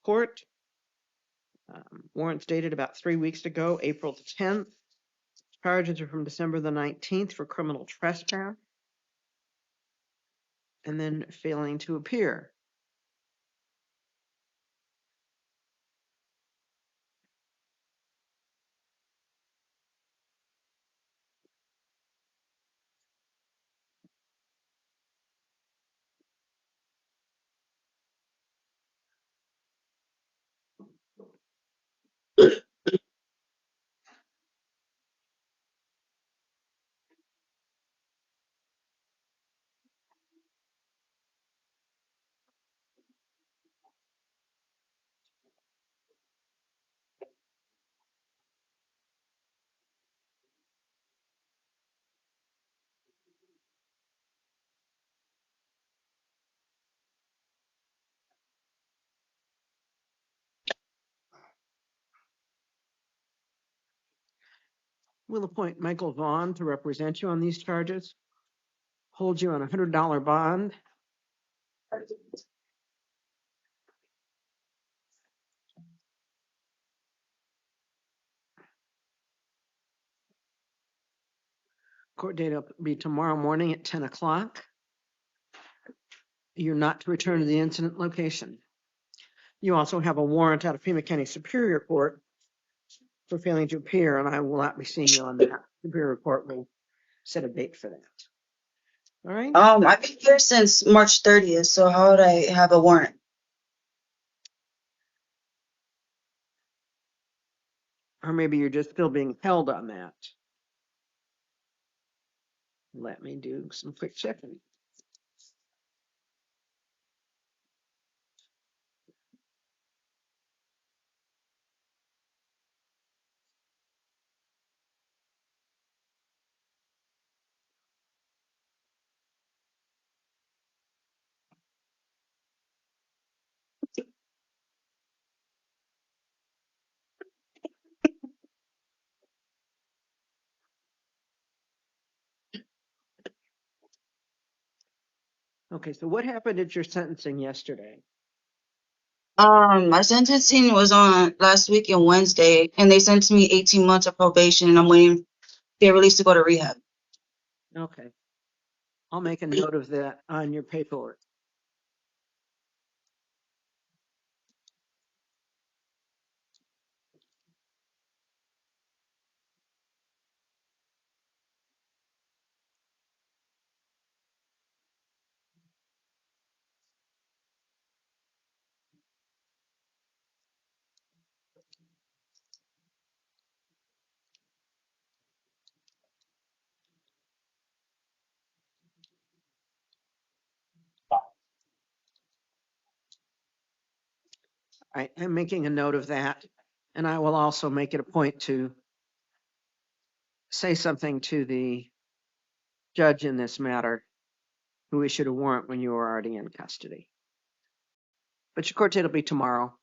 court. Warrants dated about 3 weeks ago, April the 10th. Charges are from December the 19th for criminal trespass and then failing to appear. We'll appoint Michael Vaughn to represent you on these charges. Hold you on a $100 bond. Court date will be tomorrow morning at 10 o'clock. You're not to return to the incident location. You also have a warrant out of Pima County Superior Court for failing to appear, and I will not be seeing you on that. Superior Court will set a date for that. All right? I've been here since March 30th, so how would I have a warrant? Or maybe you're just still being held on that. Let me do some quick checking. Okay, so what happened at your sentencing yesterday? My sentencing was on last week and Wednesday, and they sentenced me 18 months of probation, and I'm waiting to get released to go to rehab. Okay. I'll make a note of that on your paperwork. I'm making a note of that, and I will also make it a point to say something to the judge in this matter who issued a warrant when you were already in custody. But your court date will be tomorrow.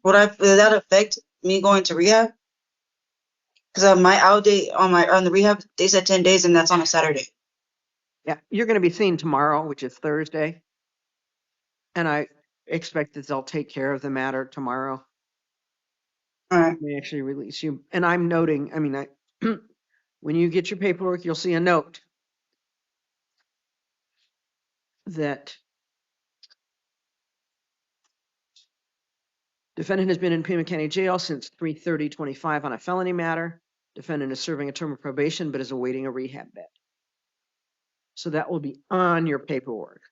Will that affect me going to rehab? Because my out date on the rehab, they said 10 days, and that's on a Saturday. Yeah, you're going to be seen tomorrow, which is Thursday. And I expect that they'll take care of the matter tomorrow. All right. They actually release you. And I'm noting, when you get your paperwork, you'll see a note that defendant has been in Pima County Jail since 3/30/25 on a felony matter. Defendant is serving a term of probation, but is awaiting a rehab bed. So that will be on your paperwork.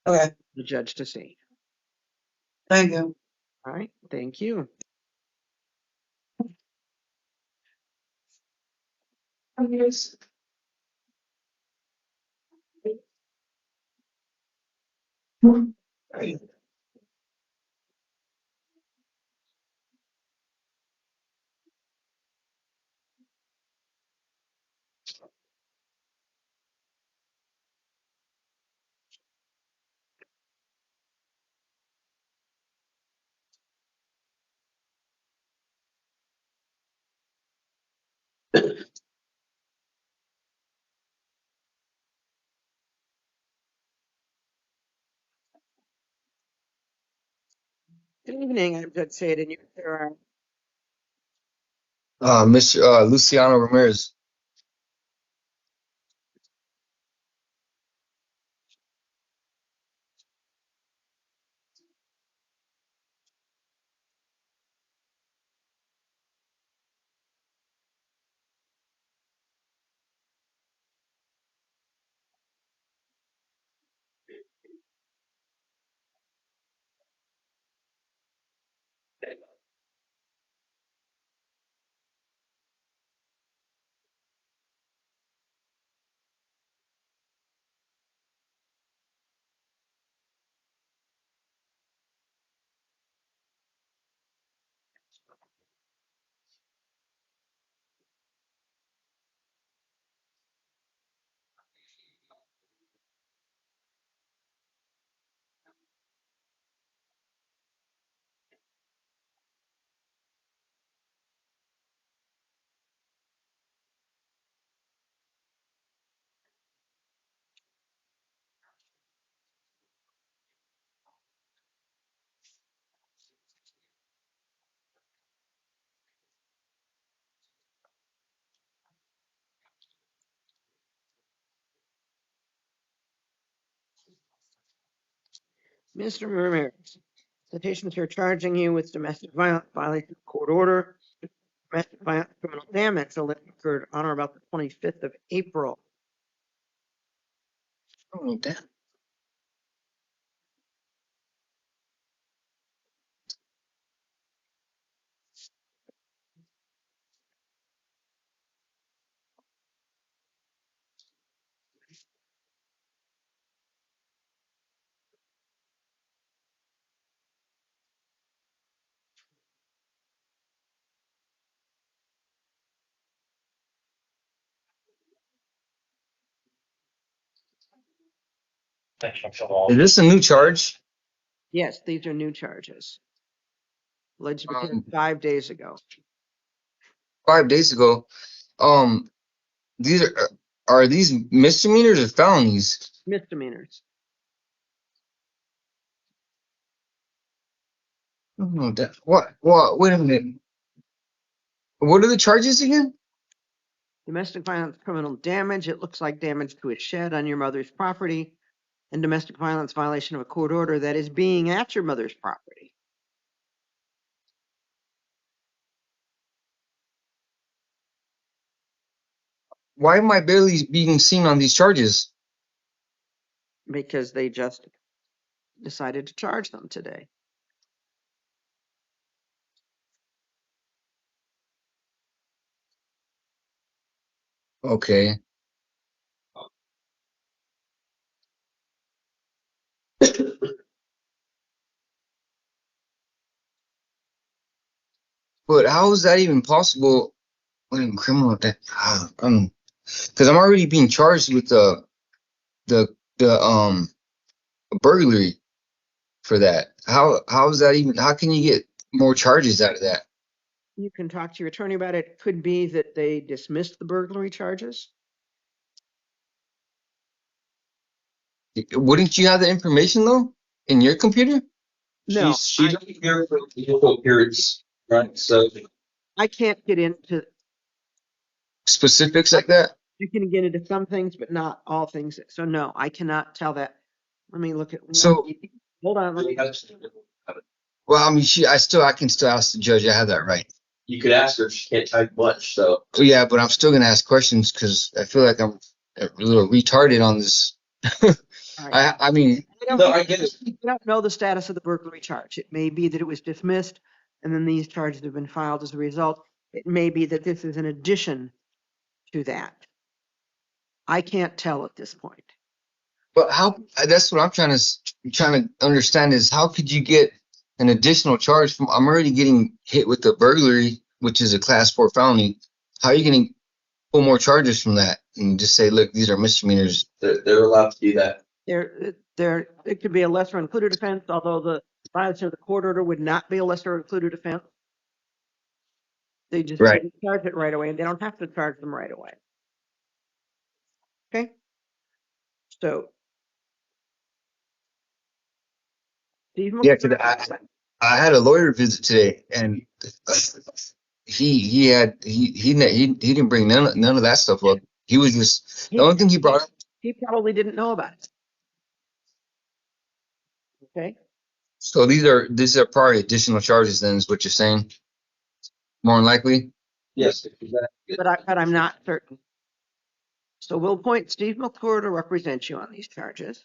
Okay. The judge to see. Thank you. All right. Thank you. Yes. Good evening, I'm Judge Shade, and there Mr. Luciano Ramirez. Mr. Ramirez. Citations are charging you with domestic violence, violation of court order, domestic violence, criminal damage alleged occurred on or about the 25th of April. Oh, damn. Is this a new charge? Yes, these are new charges. Alleged to be Um, 5 days ago. 5 days ago. Um, these are these misdemeanors or felonies? Misdemeanors. Oh, that, what? Wait a minute. What are the charges again? Domestic violence, criminal damage. It looks like damage to a shed on your mother's property, and domestic violence violation of a court order that is being at your mother's property. Why am I barely being seen on these charges? Because they just decided to charge them today. Okay. But how is that even possible? When criminal that because I'm already being charged with the burglary for that. How is that even? How can you get more charges out of that? You can talk to your attorney about it. It could be that they dismissed the burglary charges. Wouldn't you have the information though in your computer? No, She's here for legal periods, right? So I can't get into, Specifics like that. you can get into some things, but not all things. So no, I cannot tell that. Let me look at, So, hold on. Let me, well, I mean, I can still ask the judge. I have that right. you could ask her if she can't type much. So So yeah, but I'm still gonna ask questions because I feel like I'm a little retarded on this. all right. I mean, no, I get it. I don't know the status of the burglary charge. It may be that it was dismissed and then these charges have been filed as a result. It may be that this is an addition to that. I can't tell at this point. but how? That's what I'm trying to understand is how could you get an additional charge from? I'm already getting hit with the burglary, which is a class 4 felony. How are you going to pull more charges from that and just say, look, these are misdemeanors? They're allowed to do that. It could be a lesser included offense, although the violation of the court order would not be a lesser included offense. They just Right. didn't charge it right away, and they don't have to charge them right away. Okay? So, Steve Yeah, McCollum, I had a lawyer visit today, and he didn't bring none of that stuff up. He was just the only thing he brought up. He probably didn't know about it. Okay, So these are probably additional charges. Then is what you're saying? More than likely. Yes, exactly. but I'm not certain. So we'll appoint Steve McClure to represent you on these charges.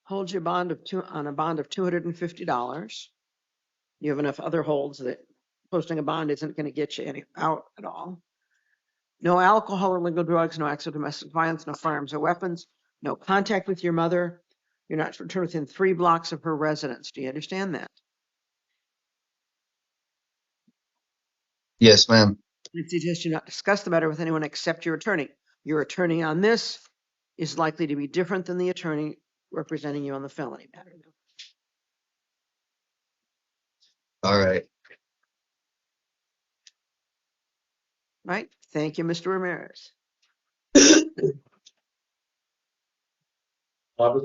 Hold your bond of on a bond of $250. You have enough other holds that posting a bond isn't going to get you any out at all. No alcohol or illegal drugs, no acts of domestic violence, no firearms or weapons, no contact with your mother. You're not to return within 3 blocks of her residence. Do you understand that? Yes, ma'am. I suggest you not discuss the matter with anyone except your attorney. Your attorney on this is likely to be different than the attorney representing you on the felony matter. All right. Right? Thank you, Mr. Ramirez. Robert?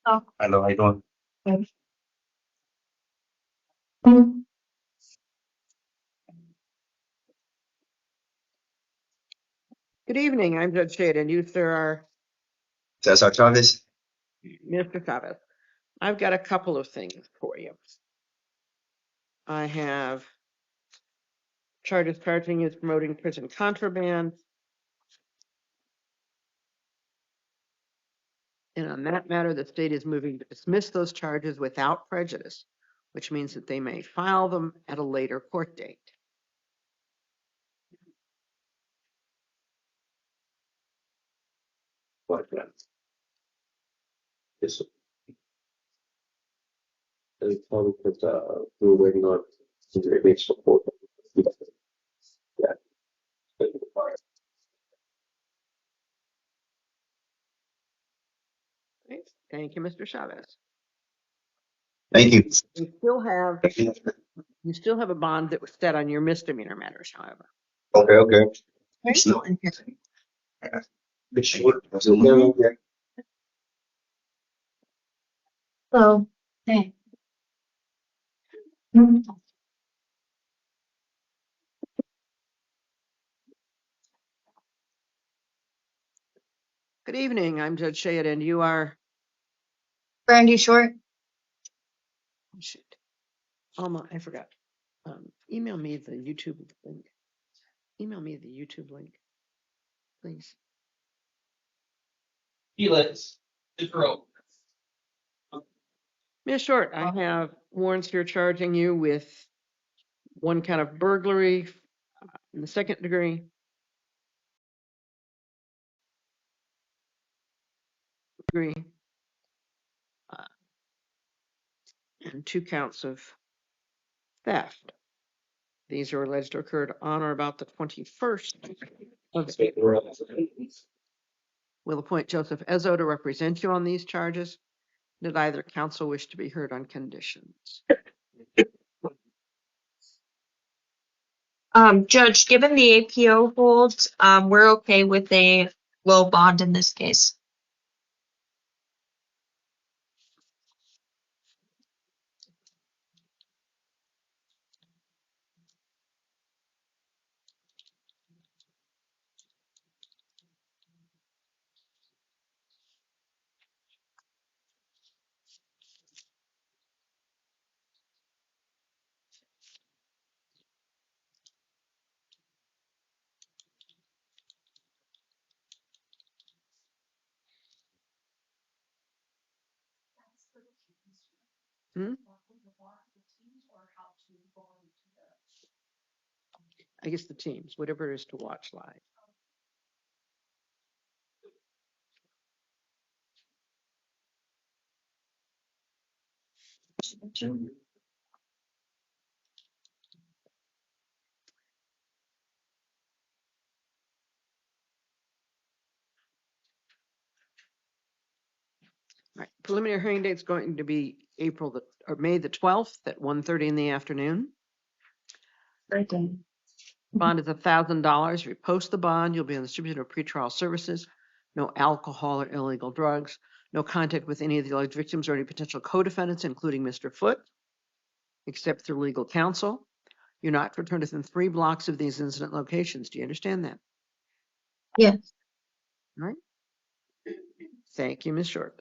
Oh. Hello, how you doing? Good evening. I'm Judge Shade, and you, sir, are That's our Chavez. Mr. Chavez. I've got a couple of things for you. I have charges charging you with promoting prison contraband. And on that matter, the state is moving to dismiss those charges without prejudice, which means that they may file them at a later court date. What, yeah. Yes. They told me that we were waiting on the support. Yeah. Okay. Thank you, Mr. Chavez. Thank you. You still have a bond that was set on your misdemeanor matters, however. Okay. Okay. They're still in here. But she would. Yeah. So, hey. Good evening. I'm Judge Shade, and you are. Brandy Short. Oh, shoot. I forgot. Email me the YouTube link. Email me the YouTube link, please. Felix, Israel. Ms. Short, I have warrants here charging you with one count of burglary in the second degree, uh, and 2 counts of theft. These are alleged to have occurred on or about the 21st of We'll appoint Joseph Ezzo to represent you on these charges. Did either counsel wish to be heard on conditions? Judge, given the APO holds, we're okay with a low bond in this case. Hmm? I guess the teams, whatever it is to watch live. All right, preliminary hearing date is going to be May the 12th at 1:30 in the afternoon. Great day. Bond is $1,000. If you post the bond, you'll be on the distribution of pretrial services, no alcohol or illegal drugs, no contact with any of the alleged victims or any potential co-defendants, including Mr. Foote, except through legal counsel. You're not to return within 3 blocks of these incident locations. Do you understand that? Yes. All right. Thank you, Ms. Short.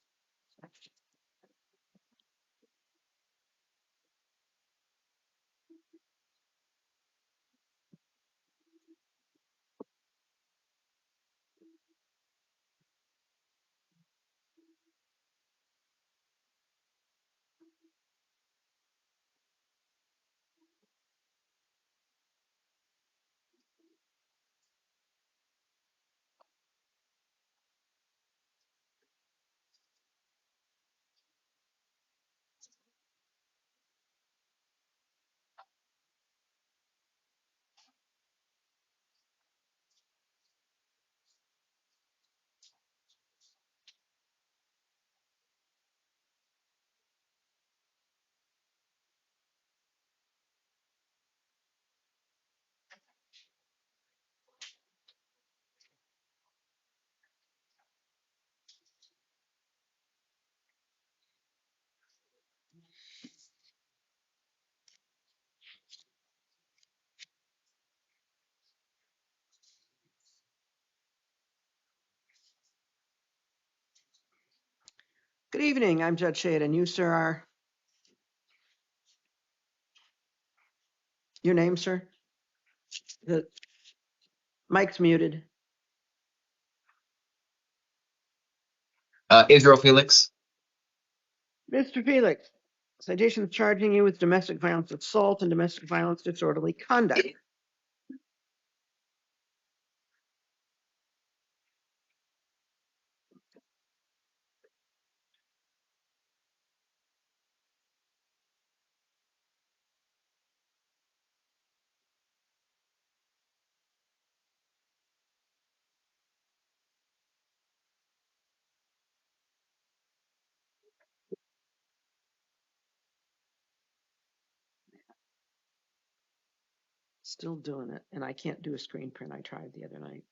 Good evening. I'm Judge Shade, and you, sir, are? Your name, sir? The mic's muted. Israel Felix. Mr. Felix, citation charging you with domestic violence assault and domestic violence disorderly conduct. Still doing it, and I can't do a screen print. I tried the other night.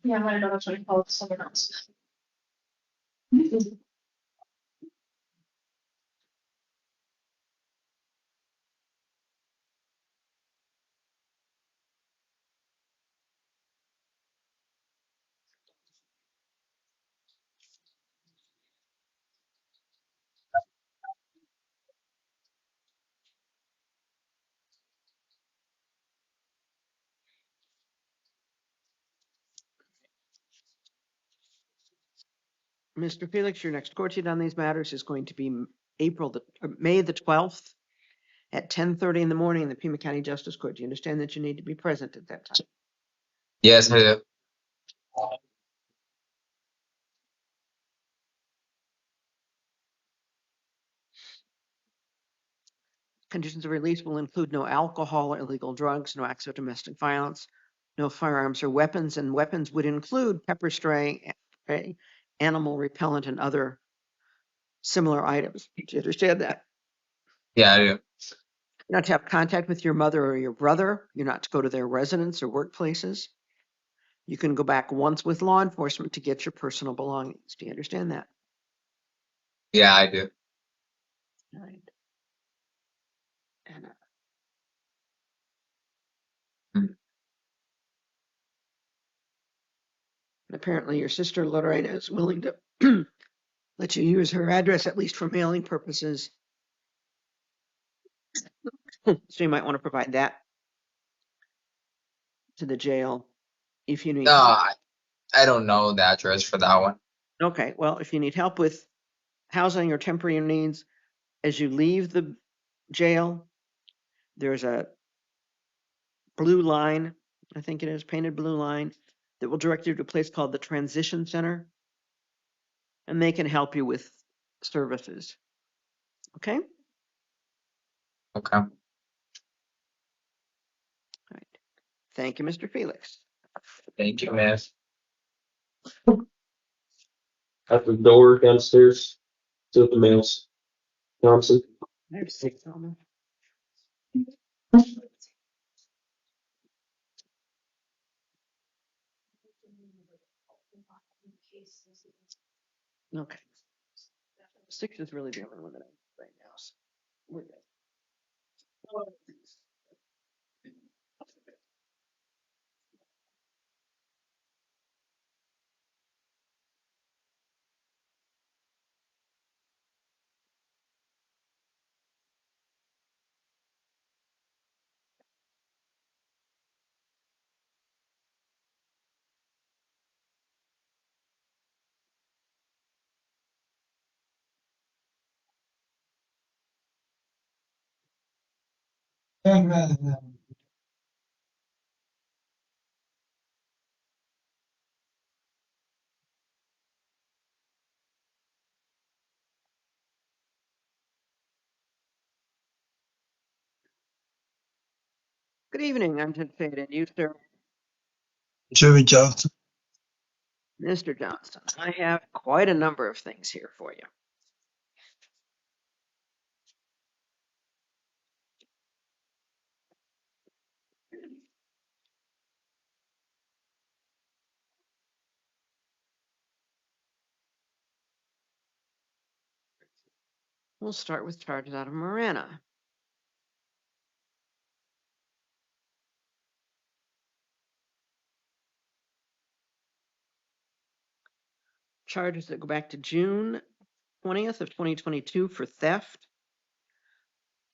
Yeah, I know that's what I called someone else. Mr. Felix, your next court date on these matters is going to be May the 12th at 10:30 in the morning in the Pima County Justice Court. Do you understand that you need to be present at that time? Yes, I do. Conditions of release will include no alcohol or illegal drugs, no acts of domestic violence, no firearms or weapons, and weapons would include pepper spray, animal repellent, and other similar items. Do you understand that? Yeah, I do. You're not to have contact with your mother or your brother. You're not to go to their residence or workplaces. You can go back once with law enforcement to get your personal belongings. Do you understand that? Yeah, I do. All right. And apparently your sister Lorena is willing to let you use her address, at least for mailing purposes. So you might want to provide that to the jail if you need. I don't know the address for that one. Okay, well, if you need help with housing or temporary needs, as you leave the jail, there's a blue line, I think it is, painted blue line, that will direct you to a place called the Transition Center, and they can help you with services. Okay? Okay. All right. Thank you, Mr. Felix. Thank you, man. At the door downstairs to the mails. Thompson. I have 6 on them. Okay. 6 is really the only one that I have right now. So we're good. Good evening, I'm Ted Fade, and you, sir, Jimmy Johnson. Mr. Johnston. I have quite a number of things here for you. We'll start with charges out of Marana. Charges that go back to June 20th of 2022 for theft,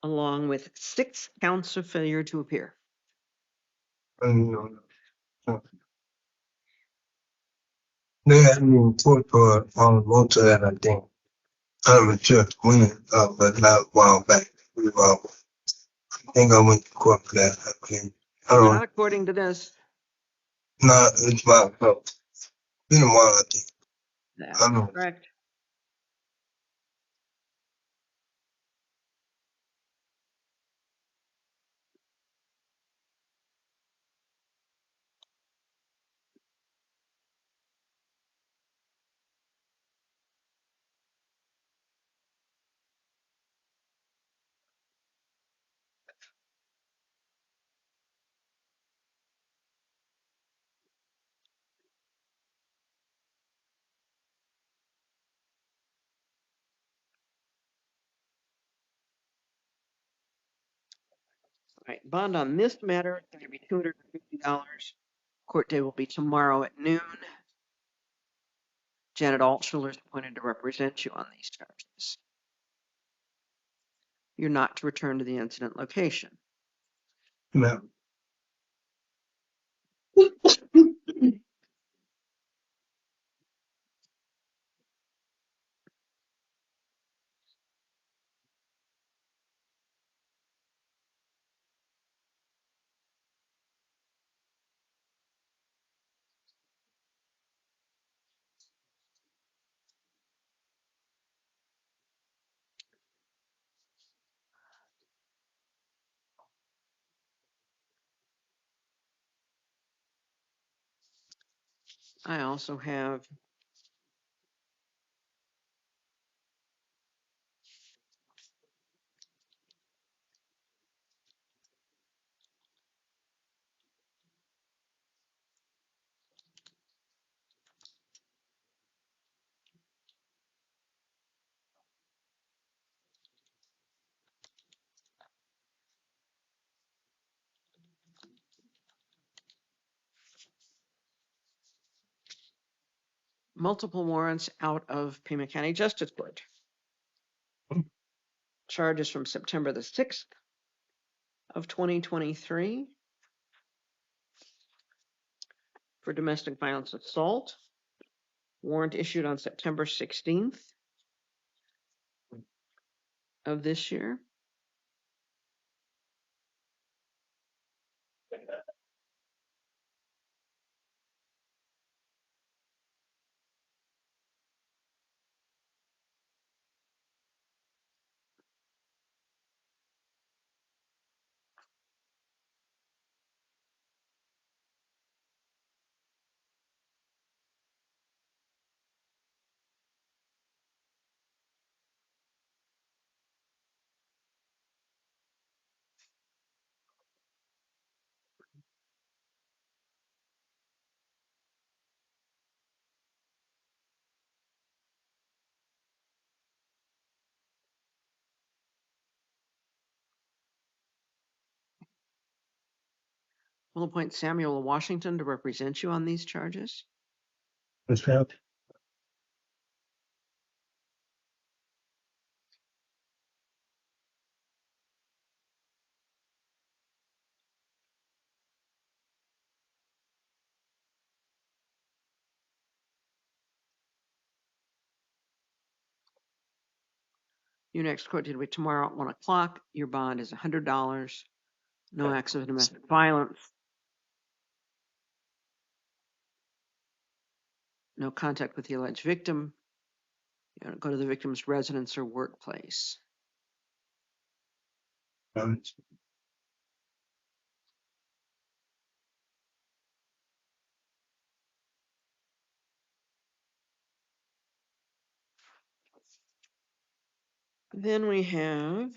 along with 6 counts of failure to appear. They had me in court for on most of that, I think. I was just winning, but not a while back. I think I went to court for that. I think. I don't Not know. according to this. Not, it's my fault. Been a while, I think. That's I don't know. correct. All right, bond on this matter is going to be $250. Court day will be tomorrow at noon. Janet Altschuler is appointed to represent you on these charges. You're not to return to the incident location. No. I also have multiple warrants out of Pima County Justice Court. Charges from September the 6th of 2023 for domestic violence assault. Warrant issued on September 16th of this year. We'll appoint Samuel Washington to represent you on these charges. Ms. Pelt, Your next court date will be tomorrow at 1 o'clock. Your bond is $100. No acts of domestic violence. No contact with the alleged victim. You don't go to the victim's residence or workplace. Then we have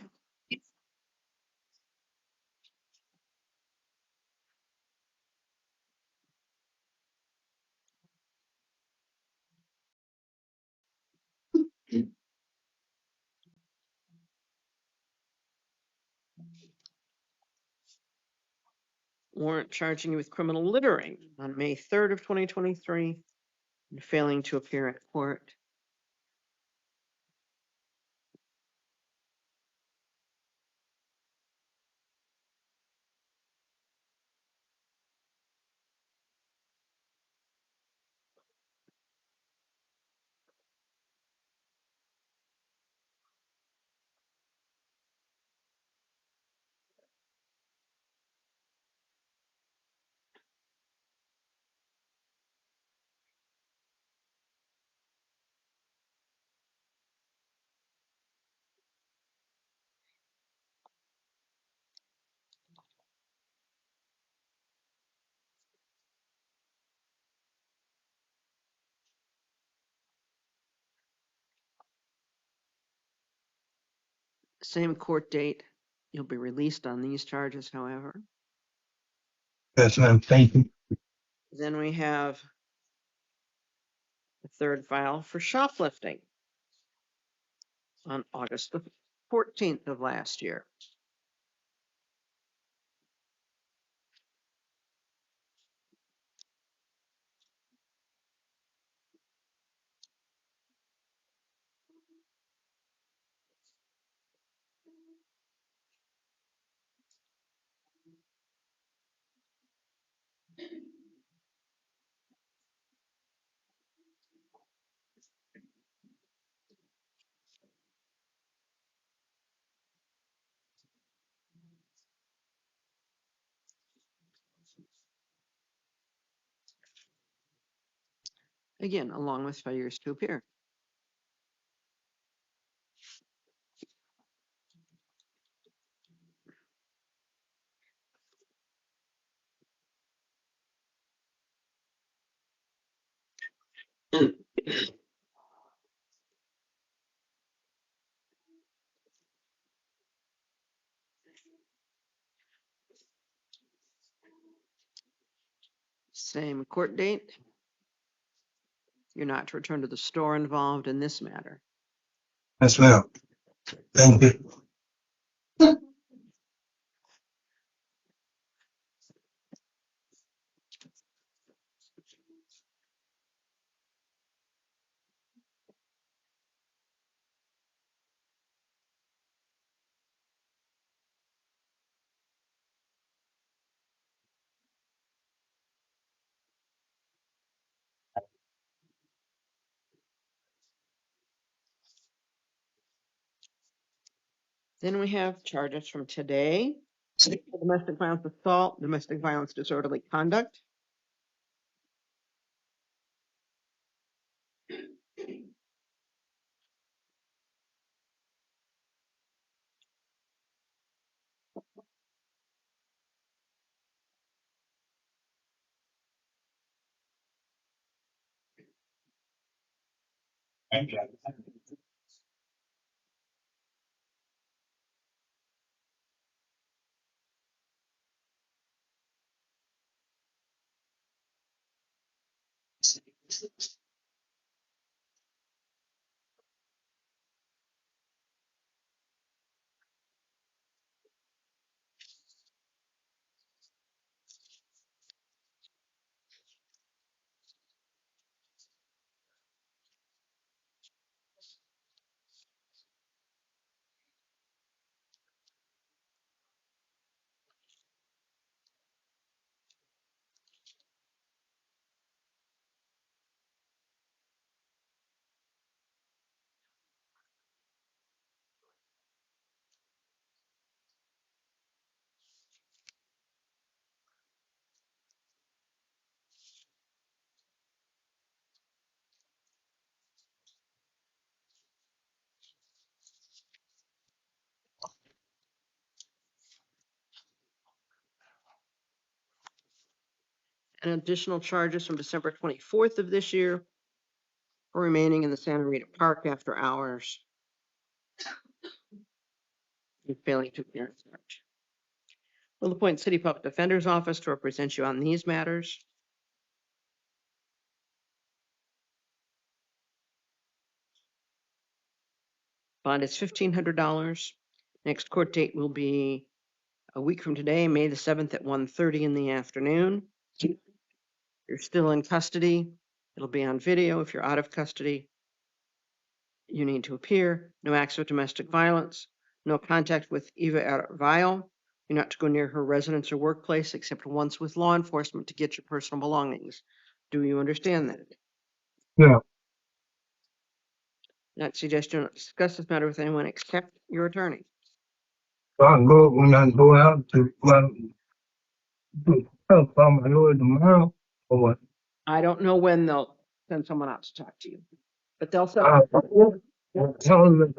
warrant charging you with criminal littering on May 3rd of 2023 and failing to appear at court. Same court date. You'll be released on these charges, however. yes, ma'am, thank you. Then we have the third file for shoplifting on August the 14th of last year. Again, along with failures to appear. Same court date. You're not to return to the store involved in this matter. Yes, ma'am. Thank you. Then we have charges from today. Domestic violence assault, domestic violence disorderly conduct. And additional charges from December 24th of this year for remaining in the Santa Rita Park after hours and failing to appear in charge. Will appoint City Public Defender's Office to represent you on these matters. Bond is $1,500. Next court date will be a week from today, May the 7th at 1:30 in the afternoon. You're still in custody. It'll be on video. If you're out of custody, you need to appear. No acts of domestic violence. No contact with Eva Arvile. You're not to go near her residence or workplace except once with law enforcement to get your personal belongings. Do you understand that? Yeah. Not suggest you don't discuss this matter with anyone except your attorney. So I go when I go out to help on my lawyer tomorrow or what? I don't know when they'll send someone out to talk to you, but they'll send. Tell them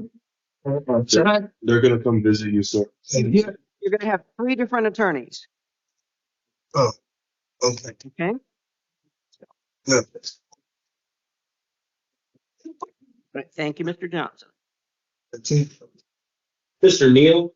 that. They're gonna come visit you, sir. Yeah. You're going to have 3 different attorneys. Oh, okay. Okay. Yeah. Right. Thank you, Mr. Johnson. That's it. Mr. Neal.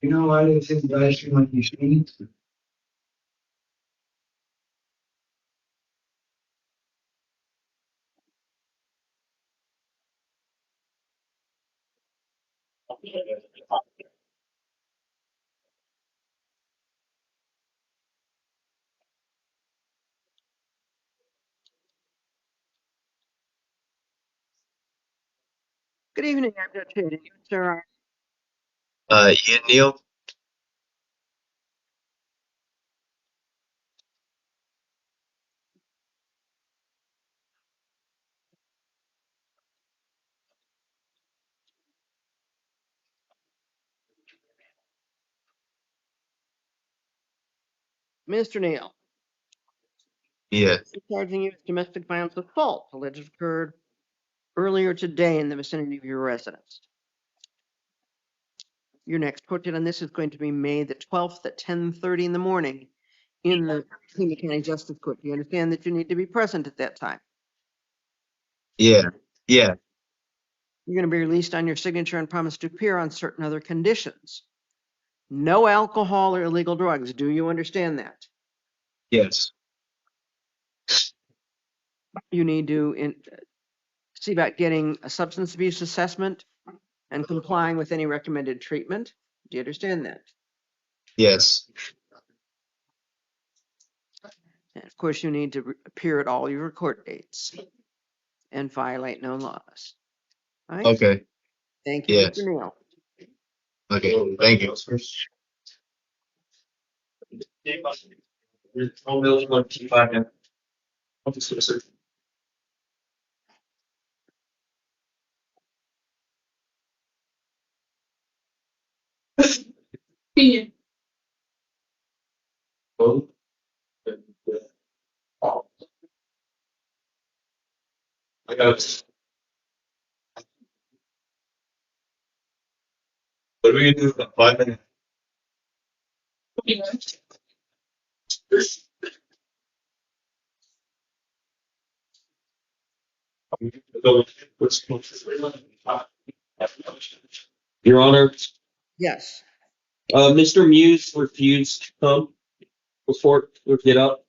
You know why they say last year like you speed? Good evening. I'm Judge Hayden. You, sir, Ian Neal. Mr. Neal, Yes. charging you with domestic violence assault alleged occurred earlier today in the vicinity of your residence. Your next court date on this is going to be May the 12th at 10:30 in the morning in the Pima County Justice Court. Do you understand that you need to be present at that time? Yeah. Yeah. You're going to be released on your signature and promise to appear on certain other conditions. No alcohol or illegal drugs. Do you understand that? Yes. You need to see about getting a substance abuse assessment and complying with any recommended treatment. Do you understand that? Yes. And of course, you need to appear at all your court dates and violate no laws. All right? Okay. Thank you, Yes. Mr. Neal. Okay. Thank you. I got. What are we gonna do for 5 minutes? Your Honor, Yes. Mr. Muse refused to come before we get up.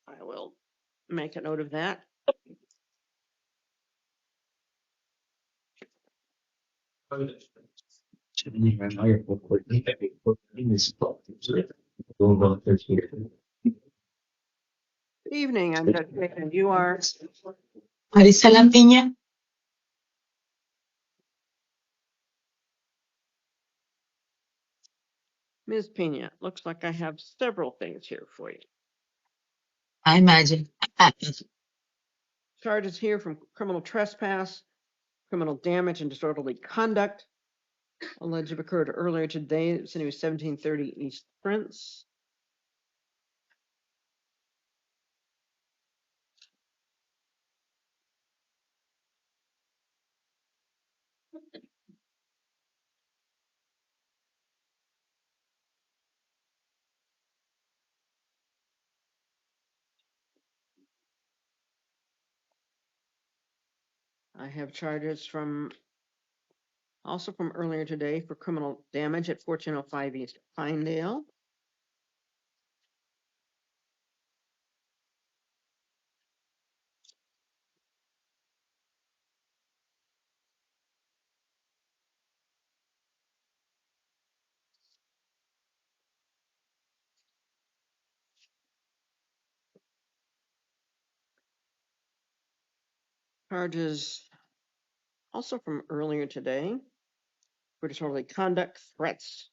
I will make a note of that. Good evening. I'm Judge Nick, and you are Marisela Piña. Ms. Pena. Looks like I have several things here for you. I imagine. Charges here from criminal trespass, criminal damage, and disorderly conduct. Alleged to have occurred earlier today. The vicinity was 1730 East Prince. I have charges from also from earlier today for criminal damage at 1405 East Pinedale. Charges also from earlier today for disorderly conduct, threats,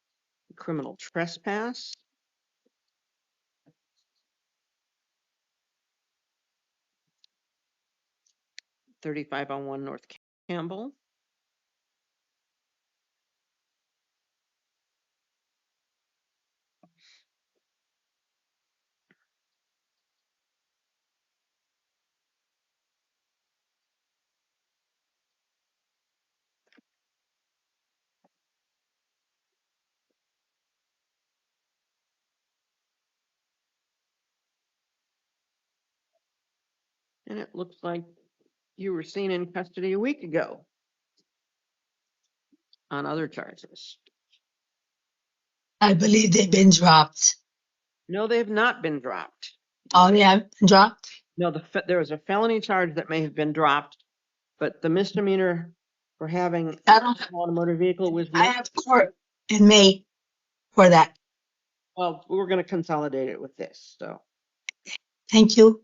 criminal trespass. 3501 North Campbell. And it looks like you were seen in custody a week ago on other charges. I believe they've been dropped. No, they have not been dropped. Oh, they have been dropped? No, there was a felony charge that may have been dropped, but the misdemeanor for having I don't have, alcohol in a motor vehicle was I not. have court in May for that. Well, we're going to consolidate it with this. So Thank you.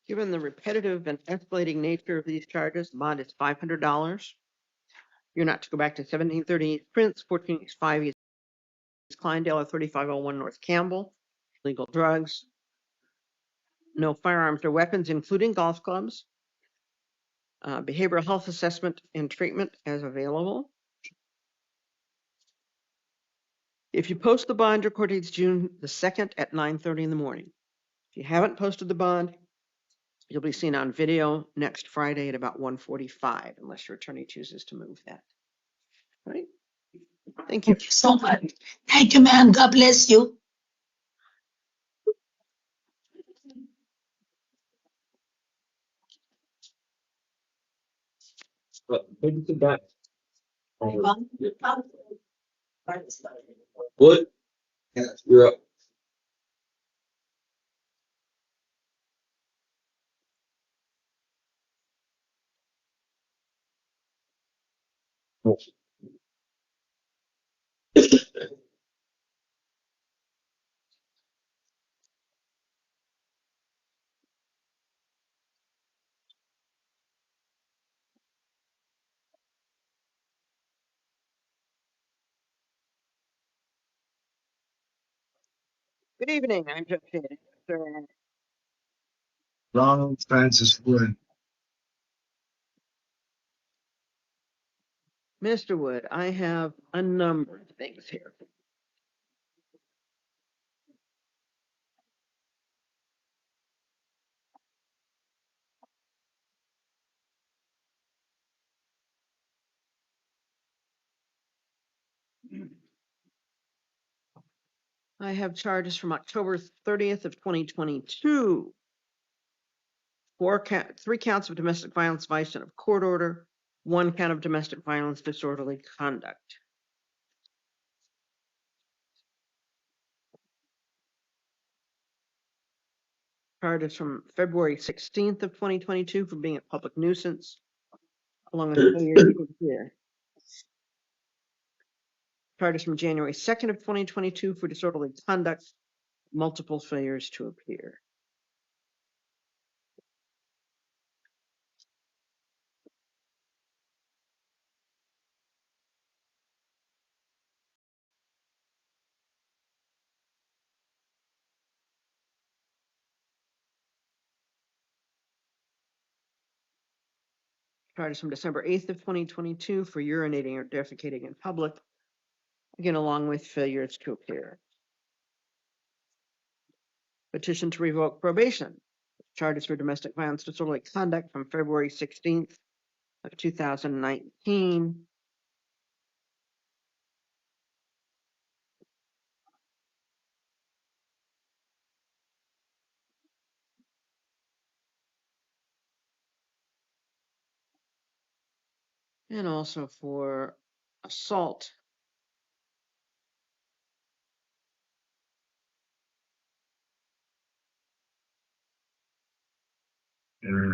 Given the repetitive and escalating nature of these charges, the bond is $500. You're not to go back to 1730 Prince, 1465 East Kleindale, or 3501 North Campbell. Legal drugs. No firearms or weapons, including golf clubs. Behavioral health assessment and treatment as available. If you post the bond, your court date's June the 2nd at 9:30 in the morning. If you haven't posted the bond, you'll be seen on video next Friday at about 1:45, unless your attorney chooses to move that. Right? Thank you. Thank you so much. Thank you, ma'am. God bless you. What? You're up. Good evening. I'm Judge Ronald Francis Wood. Mr. Wood. I have a number of things here. I have charges from October 30th of 2022. 3 counts of domestic violence violation of court order, 1 count of domestic violence disorderly conduct. Charges from February 16th of 2022 for being a public nuisance, along with failure to appear. Charges from January 2nd of 2022 for disorderly conduct, multiple failures to appear. Charges from December 8th of 2022 for urinating or defecating in public, again, along with failures to appear. Petition to revoke probation. Charges for domestic violence disorderly conduct from February 16th of 2019. And also for assault.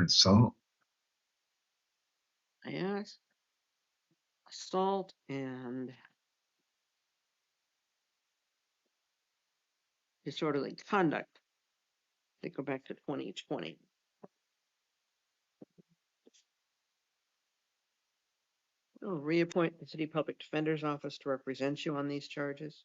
So Yes. Assault and disorderly conduct. They go back to 2020. We'll reappoint the city public defender's office to represent you on these charges.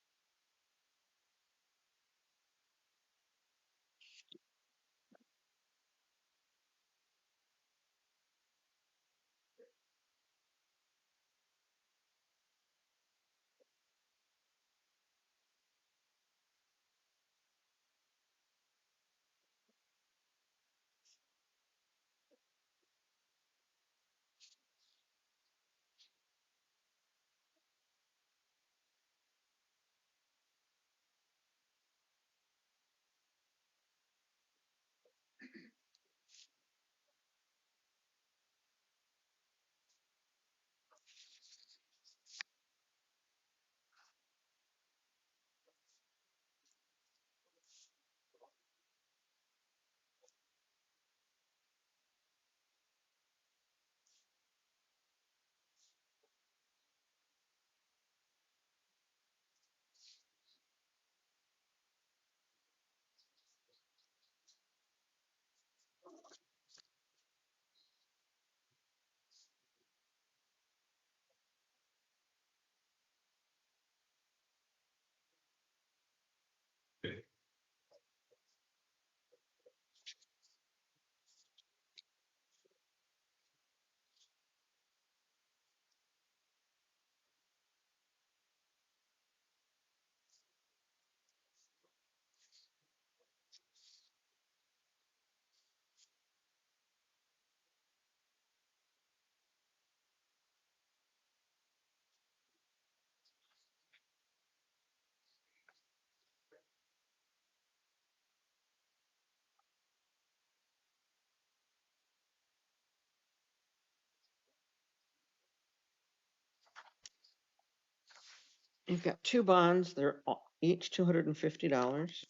You've got two bonds. They're each $250.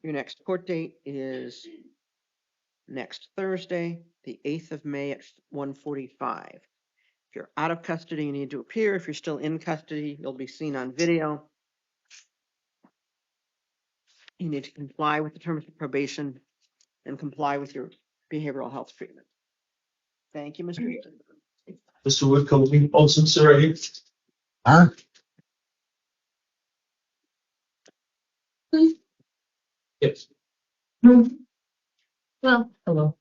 Your next court date is next Thursday, the 8th of May at 1:45. If you're out of custody, you need to appear. If you're still in custody, you'll be seen on video. You need to comply with the terms of probation and comply with your behavioral health treatment. Thank you, Mr. Hilton. Mr. Whitcomb, we also, sir, right here. huh? Yes. Well, hello.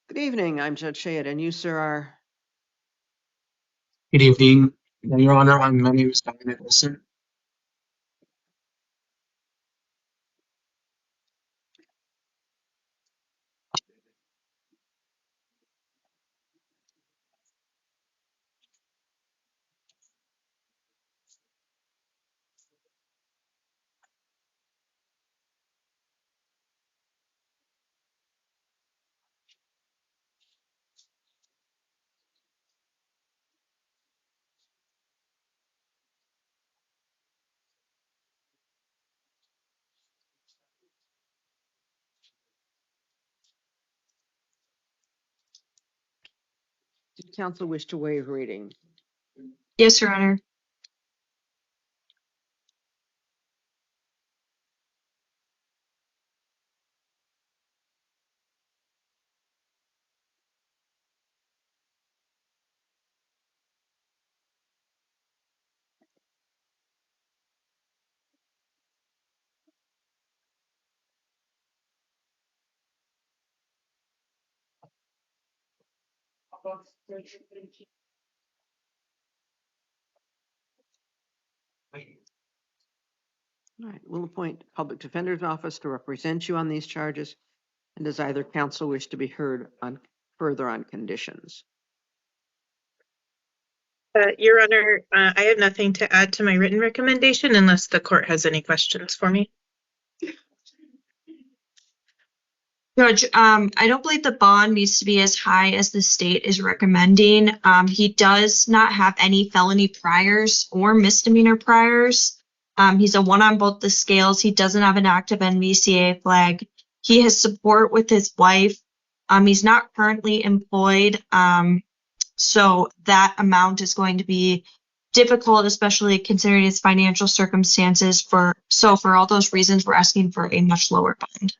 Good evening. I'm Judge Shayed, and you, sir, are. Good evening, Your Honor. I'm Manny C. Did counsel wish to waive reading? Yes, Your Honor. All right, we'll appoint public defender's office to represent you on these charges. And does either counsel wish to be heard on further on conditions? Your Honor, I have nothing to add to my written recommendation unless the court has any questions for me. Judge, I don't believe the bond needs to be as high as the state is recommending. He does not have any felony priors or misdemeanor priors. He's a one on both the scales. He doesn't have an active NVCA flag. He has support with his wife. He's not currently employed. So that amount is going to be difficult, especially considering his financial circumstances. For all those reasons, we're asking for a much lower bond.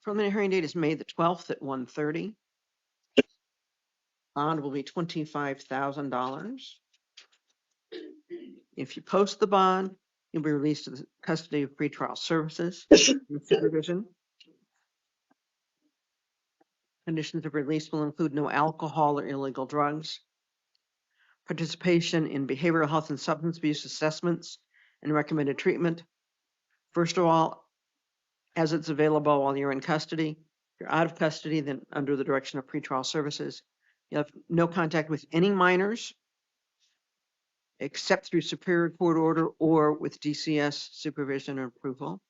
Preliminary hearing date is May the 12th at 1:30. Bond will be $25,000. If you post the bond, you'll be released to the custody of pretrial services and supervision. Conditions of release will include no alcohol or illegal drugs, participation in behavioral health and substance abuse assessments and recommended treatment. First of all, as it's available while you're in custody. If you're out of custody, then under the direction of pretrial services, you have no contact with any minors except through superior court order or with DCS supervision or approval.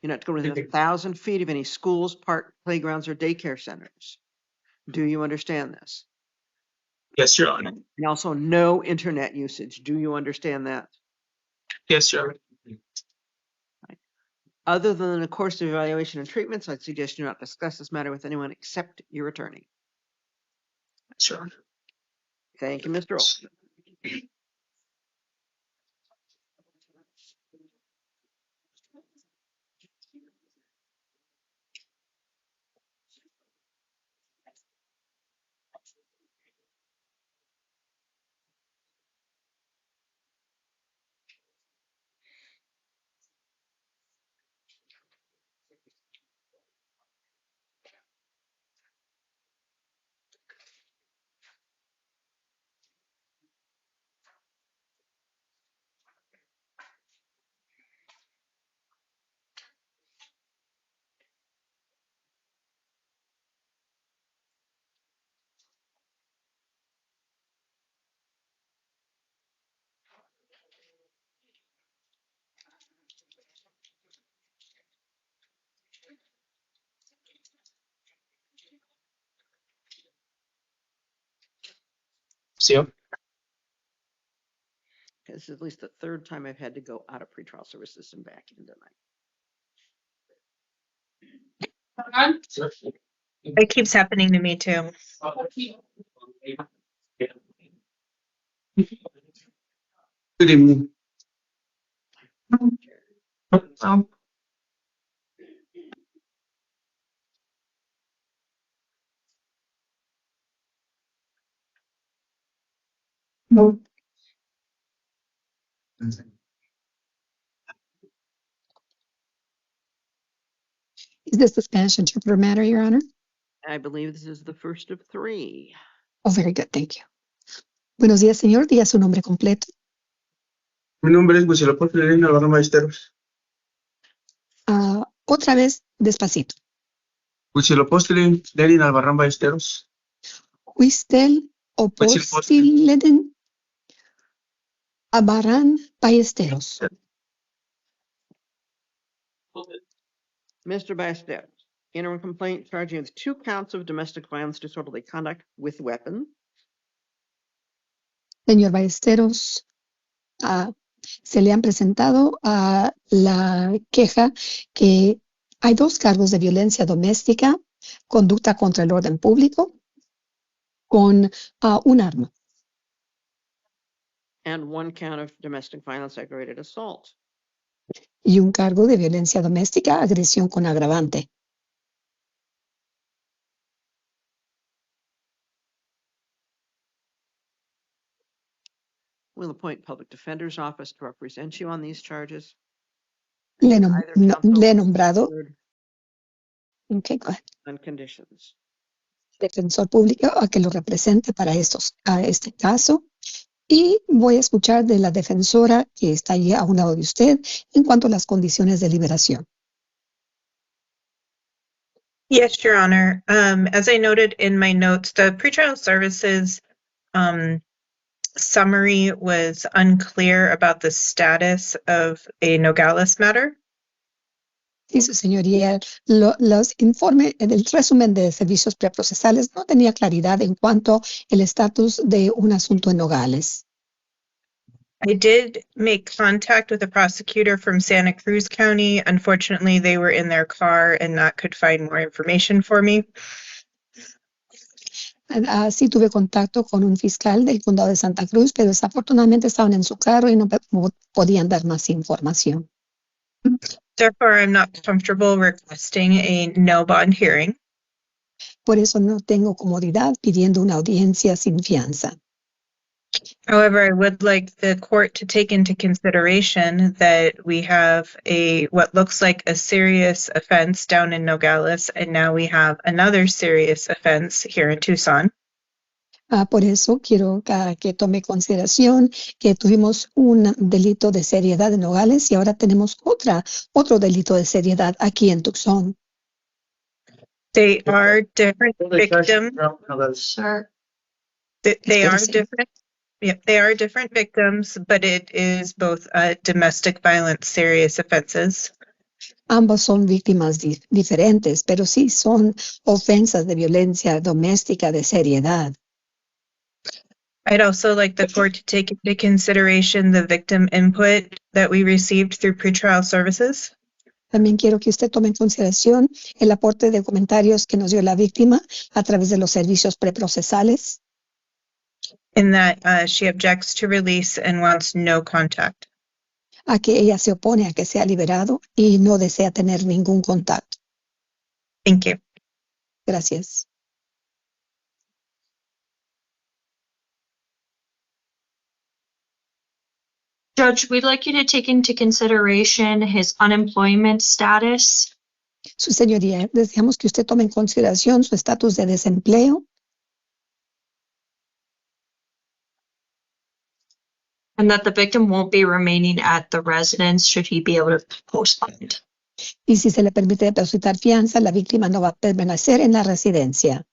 You're not to go within 1,000 feet of any schools, park, playgrounds, or daycare centers. Do you understand this? Yes, Your Honor. And also no internet usage. Do you understand that? Yes, Your Honor. Other than a course of evaluation and treatments, I'd suggest you not discuss this matter with anyone except your attorney. Yes, Your Honor. Thank you, Mr. Olson. See you. This is at least the third time I've had to go out of pretrial services and back in tonight. It keeps happening to me too. Good evening. Is this the Spanish interpreter matter, Your Honor? I believe this is the first of three. Oh, very good, thank you. Buenos días, señor. Diga su nombre completo. Mi nombre es Huitzilopochtli Navarro Ballesteros. Otra vez, despacito. Huitzilopochtli Navarro Ballesteros. Huistel o Postileden Abarrán Ballesteros. Mr. Bastet, interim complaint charging with 2 counts of domestic violence disorderly conduct with weapon. Señor Ballesteros, se le han presentado a la queja que hay 2 cargos de violencia doméstica, conducta contra el orden público, con un arma. And 1 count of domestic violence aggravated assault. Y un cargo de violencia doméstica, agresión con agravante. We'll appoint public defender's office to represent you on these charges. Le he Either nombrado counsel okay, go ahead. on conditions. Defensor público a que lo represente para este caso. Y voy a escuchar de la defensora que está allí a un lado de usted en cuanto a las condiciones de liberación. Yes, Your Honor. As I noted in my notes, the pretrial services summary was unclear about the status of a Nogales matter. Sí, su señoría, los informes, el resumen de servicios preprocesales no tenía claridad en cuanto al estatus de un asunto en Nogales. I did make contact with a prosecutor from Santa Cruz County. Unfortunately, they were in their car and could find more information for me. Sí tuve contacto con un fiscal del condado de Santa Cruz, pero desafortunadamente estaban en su carro y no podían dar más información. Therefore, I'm not comfortable requesting a no bond hearing. Por eso no tengo comodidad pidiendo una audiencia sin fianza. However, I would like the court to take into consideration that we have what looks like a serious offense down in Nogales, and now we have another serious offense here in Tucson. Por eso quiero que tome consideración que tuvimos un delito de seriedad en Nogales y ahora tenemos otro delito de seriedad aquí en Tucson. They are different victims. Sir. They are different. Yeah, they are different victims, but it is both domestic violence serious offenses. Ambos son víctimas diferentes, pero sí son ofensas de violencia doméstica de seriedad. I'd also like the court to take into consideration the victim input that we received through pretrial services. También quiero que usted tome en consideración el aporte de comentarios que nos dio la víctima a través de los servicios preprocesales. In that she objects to release and wants no contact. A que ella se opone a que sea liberado y no desea tener ningún contacto. Thank you. Gracias. Judge, we'd like you to take into consideration his unemployment status. Su señoría, deseamos que usted tome en consideración su estatus de desempleo. And that the victim won't be remaining at the residence should he be able to post bond. Y si se le permite depositar fianza, la víctima no va a permanecer en la residencia.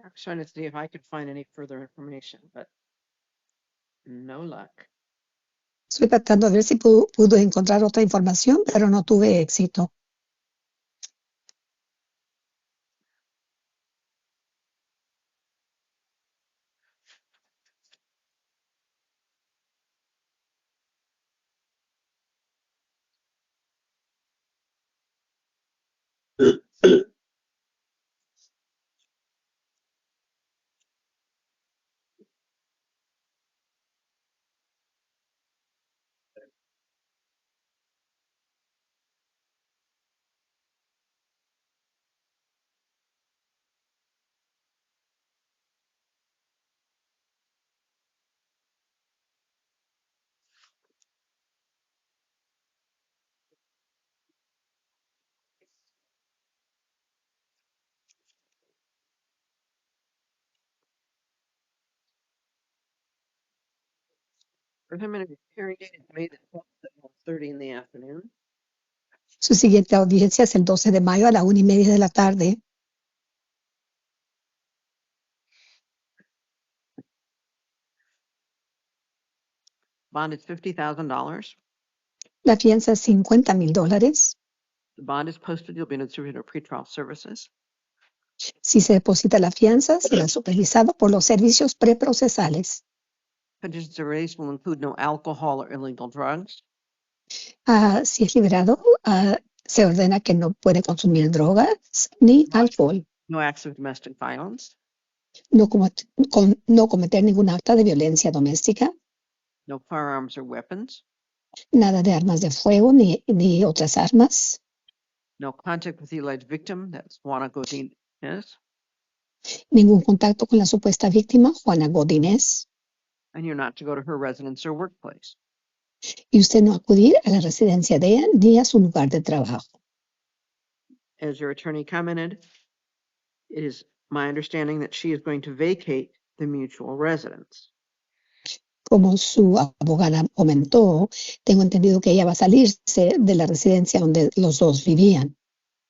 I was trying to see if I could find any further information, but no luck. Estoy tratando de ver si pude encontrar otra información, pero no tuve éxito. Preliminary hearing date is May the 12th at 1:30 in the afternoon. Su siguiente audiencia es el 12 de mayo a la 1:30 de la tarde. Bond is $50,000. La fianza es $50,000. The bond is posted. You'll be notified of pretrial services. Si se deposita la fianza, será supervisado por los servicios preprocesales. Conditions of release will include no alcohol or illegal drugs, Si es liberado, se ordena que no puede consumir drogas ni alcohol, no acts of domestic violence, no cometer ningún acto de violencia doméstica, no firearms or weapons, nada de armas de fuego ni otras armas, no contact with the alleged victim, that's Juana Godinez, ningún contacto con la supuesta víctima, Juana Godínez, and you're not to go to her residence or workplace. y usted no acudir a la residencia de ella ni a su lugar de trabajo. As your attorney commented, it is my understanding that she is going to vacate the mutual residence. Como su abogada comentó, tengo entendido que ella va a salirse de la residencia donde los dos vivían.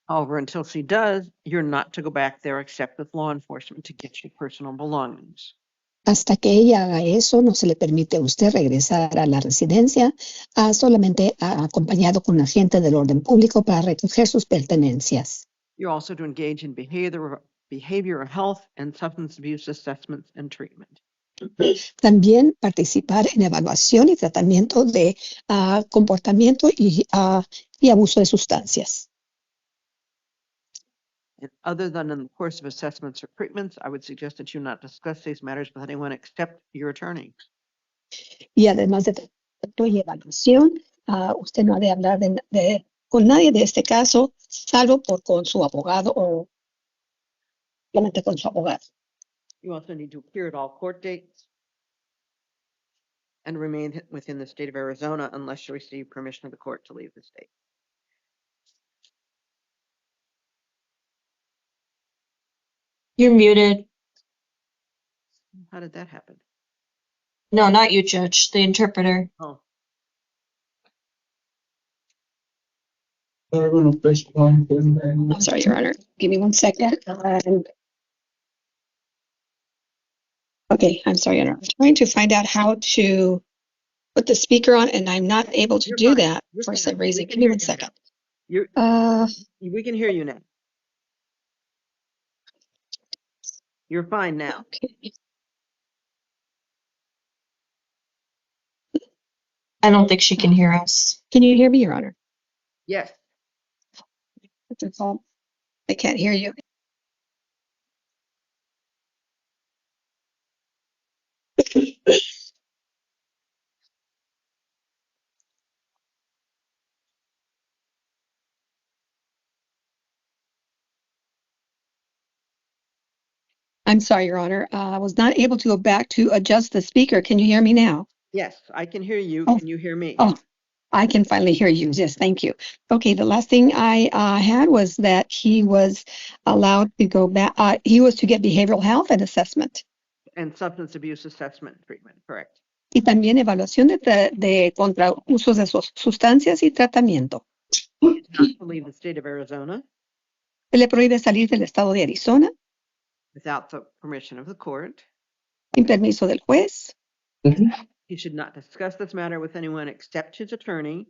However, until she does, you're not to go back there except with law enforcement to get your personal belongings. Hasta que ella haga eso, no se le permite a usted regresar a la residencia, solamente acompañado con un agente del orden público para recoger sus pertenencias. You're also to engage in behavioral health and substance abuse assessments and treatment. También participar en evaluación y tratamiento de comportamiento y abuso de sustancias. And other than in the course of assessments or treatments, I would suggest that you not discuss these matters with anyone except your attorney. Y además de tratamiento y evaluación, usted no ha de hablar con nadie de este caso, salvo con su abogado o solamente con su abogado. You also need to appear at all court dates and remain within the state of Arizona unless you receive permission of the court to leave the state. You're muted. How did that happen? No, not you, Judge, the interpreter. Oh, I'm sorry, Your Honor. Give me 1 second. Okay, I'm sorry, Your Honor. I'm trying to find out how to put the speaker on, and I'm not able to You're do fine. that You're for fine. some We reason. can Give me hear 1 you second. we can hear you now. You're fine now. Okay. I don't think she can hear us. Can you hear me, Your Honor? Yes. That's all. I can't hear you. I'm sorry, Your Honor. I was not able to go back to adjust the speaker. Can you hear me now? Yes, I can hear you. Oh. Can you hear me? Oh, I can finally hear you. Yes, thank you. Okay, the last thing I had was that he was allowed to go back. He was to get behavioral health and assessment. And substance abuse assessment and treatment, correct? Y también evaluación de contra usos de sustancias y tratamiento. Not to leave the state of Arizona Se le prohíbe salir del estado de Arizona without the permission of the court. sin permiso del juez. He should not discuss this matter with anyone except his attorney.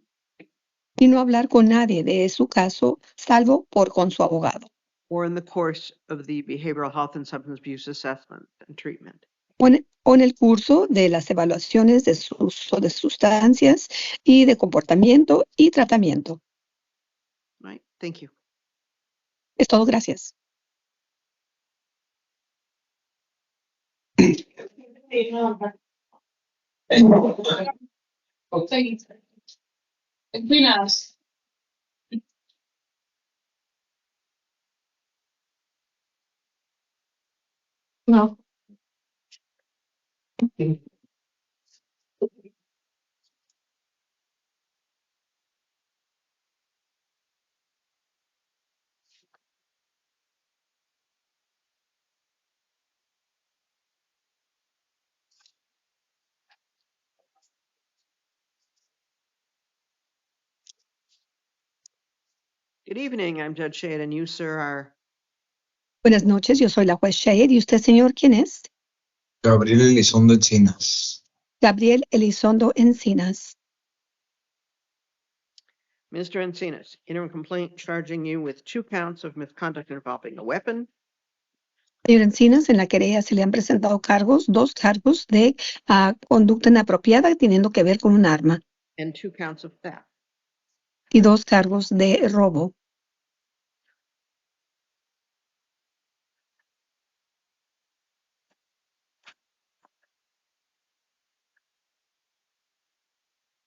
Y no hablar con nadie de su caso, salvo con su abogado. Or in the course of the behavioral health and substance abuse assessment and treatment. O en el curso de las evaluaciones de su uso de sustancias y de comportamiento y tratamiento. Right? Thank you. Es todo, gracias. No. Good evening. I'm Judge Shade, and you, sir, are Buenas noches, yo soy la juez Shade. ¿Y usted, señor, quién es? Gabriel Elizondo Encinas. Gabriel Elizondo Encinas. Mr. Encinas, interim complaint charging you with 2 counts of misconduct involving a weapon. Señor Encinas, en la querella se le han presentado cargos, 2 cargos de conducta inapropiada teniendo que ver con un arma And 2 counts of theft. y 2 cargos de robo.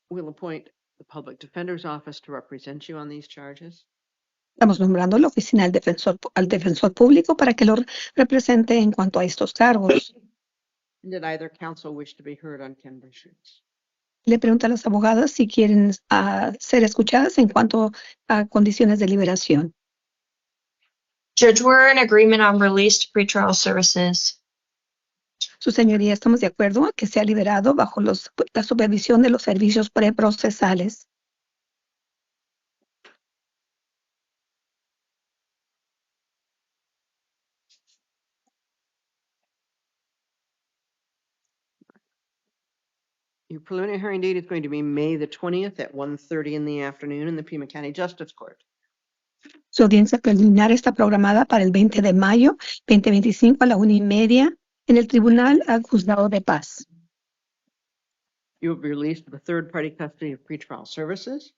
We'll appoint the public defender's office to represent you on these charges. Estamos nombrando la oficina al defensor público para que lo represente en cuanto a estos cargos. And did either counsel wish to be heard on convictions? Le pregunto a las abogadas si quieren ser escuchadas en cuanto a condiciones de liberación. Judge, we're in agreement on release to pretrial services. Su señoría, estamos de acuerdo a que sea liberado bajo la supervisión de los servicios preprocesales. Your preliminary hearing date is going to be May the 20th at 1:30 in the afternoon in the Pima County Justice Court. Su audiencia preliminar está programada para el 20 de mayo 2025 a la 1:30 en el Tribunal Juzgado de Paz. You will be released to the third-party custody of pretrial services.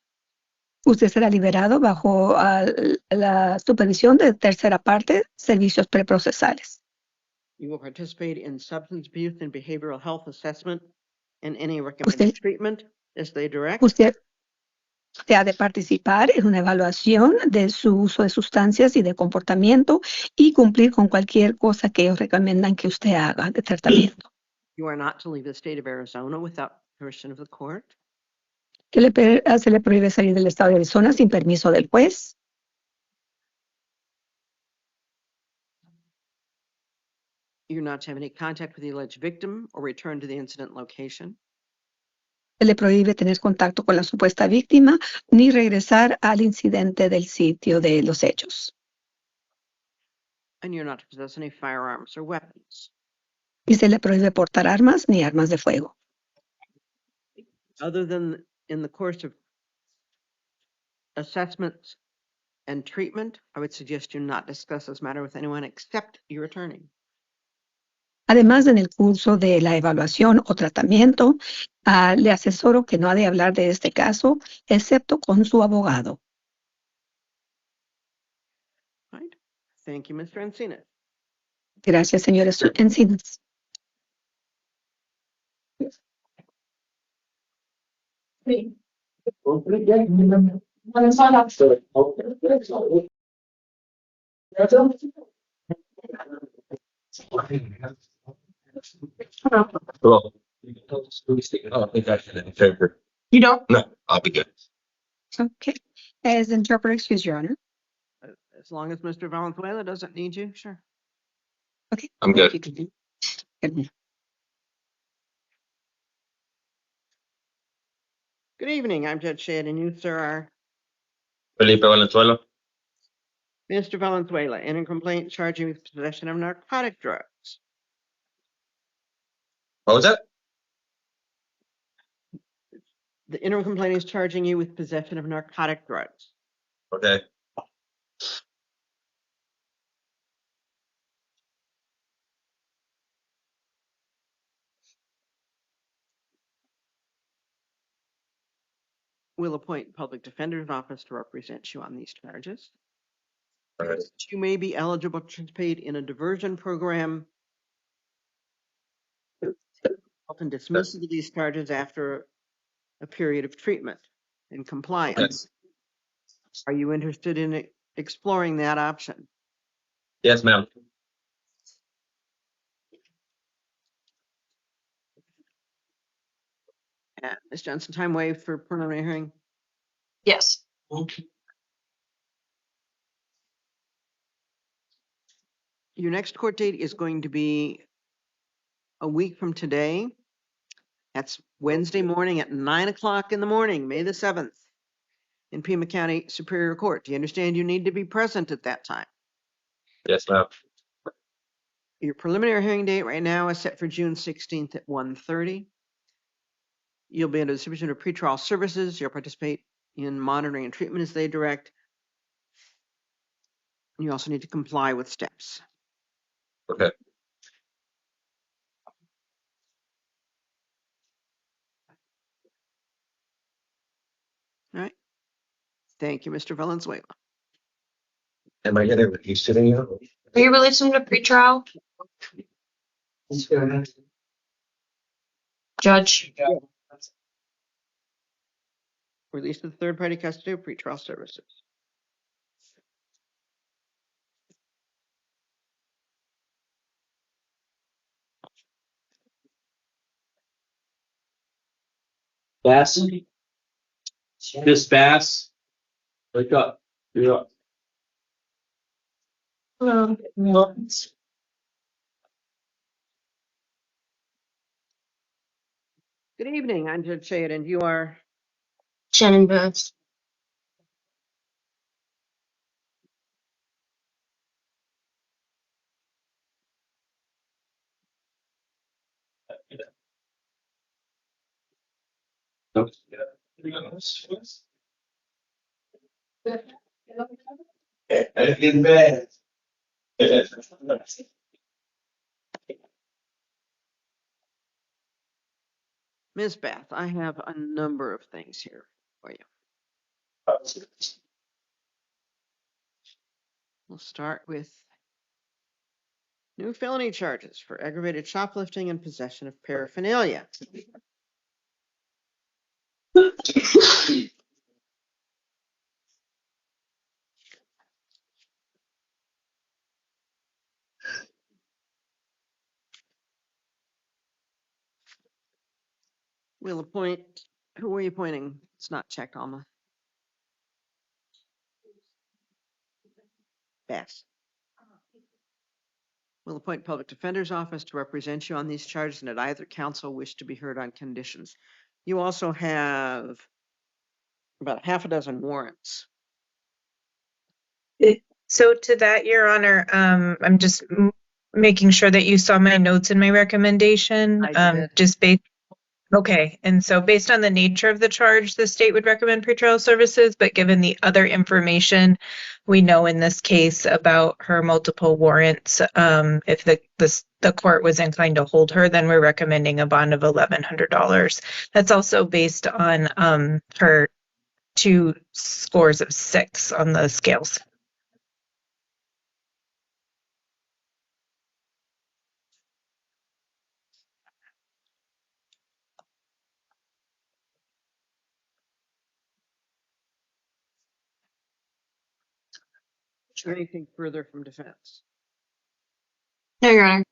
Usted será liberado bajo la supervisión de tercera parte, servicios preprocesales. You will participate in substance abuse and behavioral health assessment and any recommended treatment as they direct. Usted ha de participar en una evaluación de su uso de sustancias y de comportamiento y cumplir con cualquier cosa que ellos recomiendan que usted haga de tratamiento. You are not to leave the state of Arizona without permission of the court. Que se le prohíbe salir del estado de Arizona sin permiso del juez. You're not to have any contact with the alleged victim or return to the incident location. Se le prohíbe tener contacto con la supuesta víctima ni regresar al incidente del sitio de los hechos. And you're not to possess any firearms or weapons. Y se le prohíbe portar armas ni armas de fuego. Other than in the course of assessments and treatment, I would suggest you not discuss this matter with anyone except your attorney. Además, en el curso de la evaluación o tratamiento, le asesoro que no ha de hablar de este caso, excepto con su abogado. Right? Thank you, Mr. Encinas. Gracias, señor Encinas. Hello. Oh, I think I should interpret. You don't? No, I'll be good. Okay. As interpreter, excuse your honor. As long as Mr. Valenzuela doesn't need you, sure. Okay. I'm good. You can do. Good. Good evening. I'm Judge Shade, and you, sir, are Felipe Valenzuela. Mr. Valenzuela, in a complaint charging with possession of narcotic drugs. What was that? The interim complaint is charging you with possession of narcotic drugs. Okay. We'll appoint public defender's office to represent you on these charges. All right. You may be eligible to participate in a diversion program. Often dismissal of these charges after a period of treatment and compliance. Are you interested in exploring that option? Yes, ma'am. Ms. Johnson, time waived for preliminary hearing. Yes. Your next court date is going to be a week from today. That's Wednesday morning at 9 o'clock in the morning, May the 7th, in Pima County Superior Court. Do you understand you need to be present at that time? Yes, ma'am. Your preliminary hearing date right now is set for June 16th at 1:30. You'll be under the supervision of pretrial services. You'll participate in monitoring and treatment as they direct. You also need to comply with steps. Okay. All right. Thank you, Mr. Valenzuela. Am I getting released today? Are you releasing to pretrial? Judge? Release to the third-party custody of pretrial services. Bass. Miss Bass. Wake up. You're up. Good evening. I'm Judge Shade, and you are? Shannon Bass. It's getting bad. Ms. Bath, I have a number of things here for you. We'll start with new felony charges for aggravated shoplifting and possession of paraphernalia. We'll appoint, who are you appointing? It's not checked, Alma. Bass. We'll appoint public defender's office to represent you on these charges, and at either counsel wish to be heard on conditions. You also have about half a dozen warrants. So to that, Your Honor, I'm just making sure that you saw my notes in my recommendation. I did. Just based. Okay, and so based on the nature of the charge, the state would recommend pretrial services, but given the other information we know in this case about her multiple warrants, if the court was inclined to hold her, then we're recommending a bond of $1,100. That's also based on her 2 scores of 6 on the scales. Anything further from defense? No, Your Honor.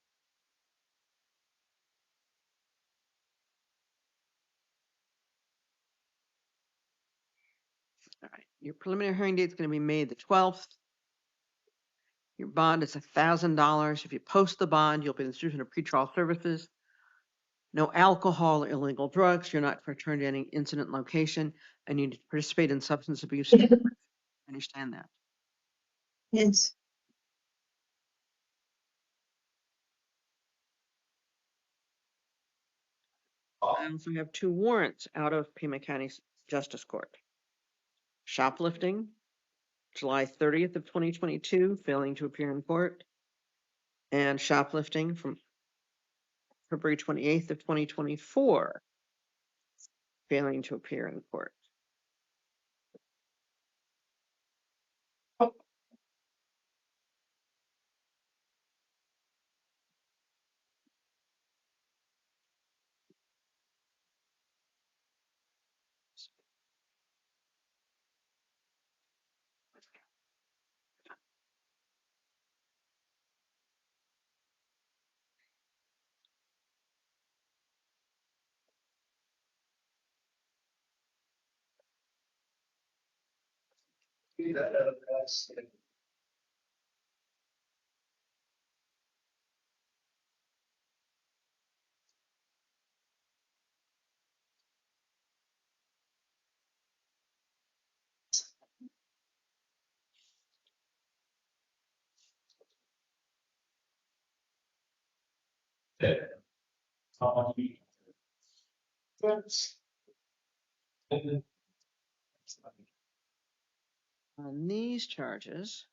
All right. Your preliminary hearing date is going to be May the 12th. Your bond is $1,000. If you post the bond, you'll be in the institution of pretrial services. No alcohol or illegal drugs. You're not to return to any incident location, and you need to participate in substance abuse. Understand that. Yes. I also have 2 warrants out of Pima County Justice Court. Shoplifting, July 30th of 2022, failing to appear in court, and shoplifting from February 28th of 2024, failing to appear in court. On these charges,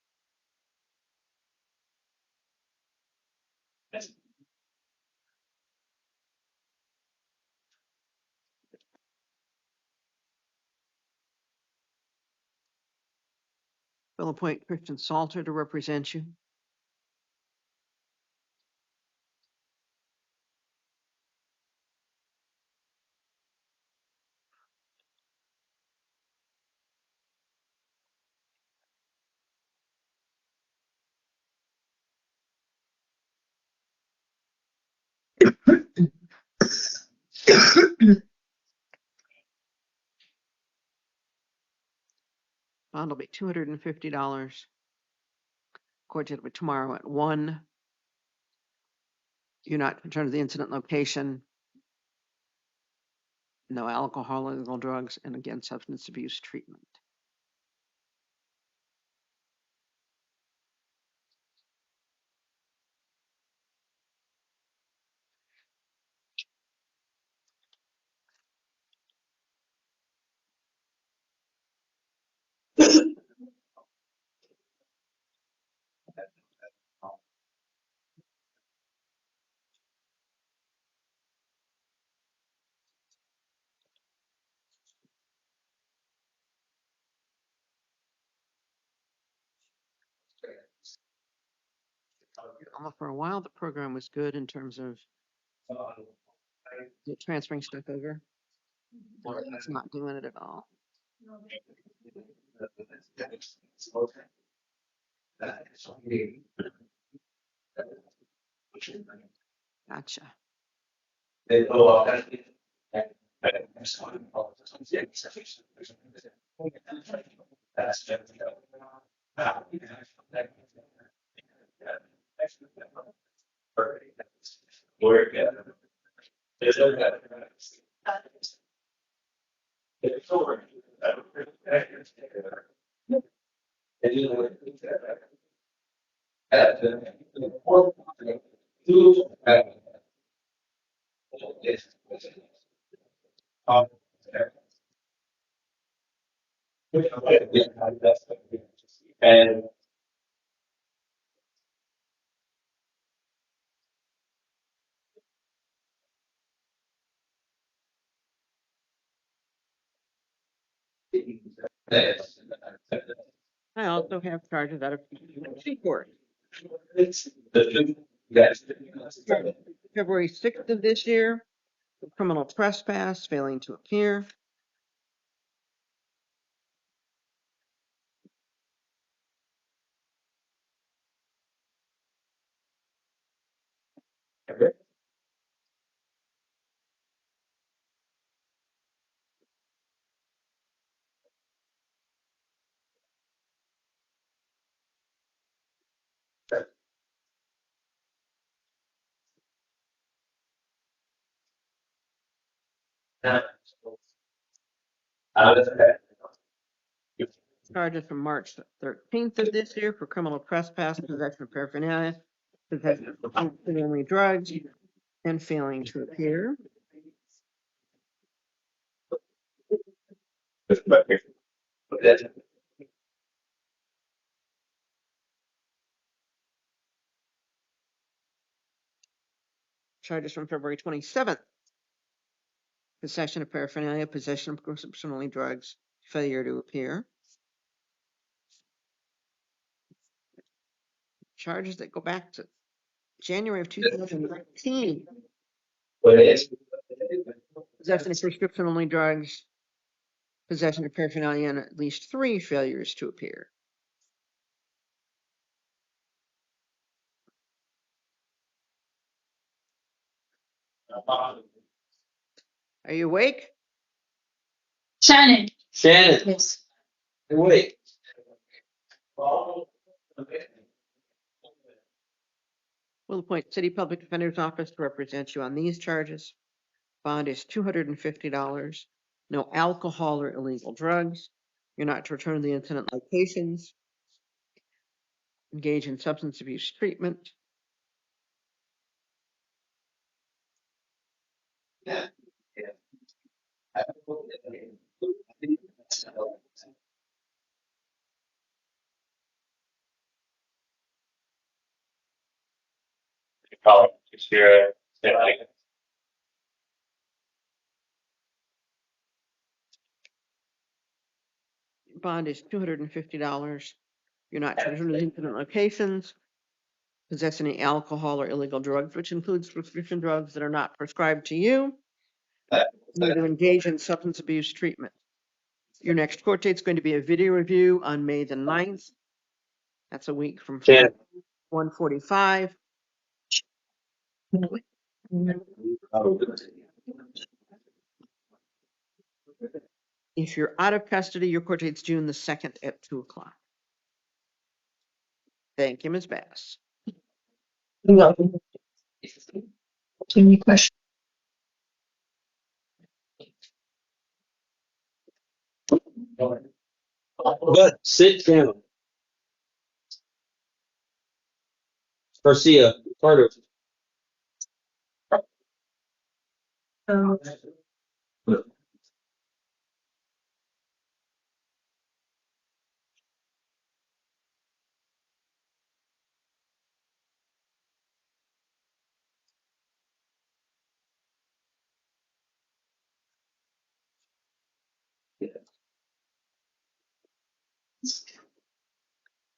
will appoint Christian Salter to represent you. Bond will be $250. Court date will be tomorrow at 1. You're not concerned with the incident location. No alcohol, illegal drugs, and again, substance abuse treatment. For a while, the program was good in terms of transferring stuff over. It's not doing it at all. Gotcha. I also have charges out of C court. February 6th of this year, criminal trespass, failing to appear. Charges from March 13th of this year for criminal trespass, possession of paraphernalia, possession of concealing drugs, and failing to appear. Charges from February 27th. Possession of paraphernalia, possession of concealing drugs, failure to appear. Charges that go back to January of 2019. Possession of prescription-only drugs, possession of paraphernalia, and at least 3 failures to appear. Are you awake? Shannon. Shannon, Yes. wait. Will appoint city public defender's office to represent you on these charges. Bond is $250. No alcohol or illegal drugs. You're not to return to the incident locations. Engage in substance abuse treatment. Bond is $250. You're not to return to the incident locations. Possess any alcohol or illegal drugs, which includes prescription drugs that are not prescribed to you. You're to engage in substance abuse treatment. Your next court date is going to be a video review on May the 9th. That's a week from Shannon. 1:45. If you're out of custody, your court date's June the 2nd at 2 o'clock. Thank you, Ms. Bass. Any question? But sit down. Garcia, Carter.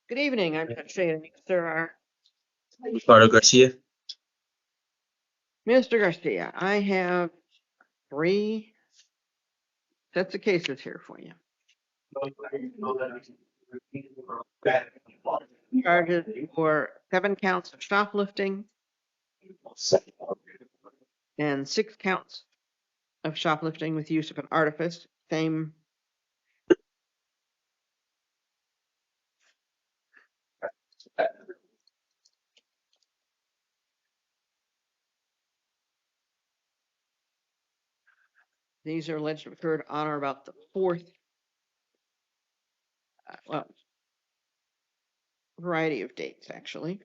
Good evening. I'm Judge Shane. There are Carter Garcia. Mr. Garcia. I have 3 sets of cases here for you. Charges for 7 counts of shoplifting and 6 counts of shoplifting with use of an artifice. Same. These are alleged to have occurred on or about the 4th. Well, variety of dates actually.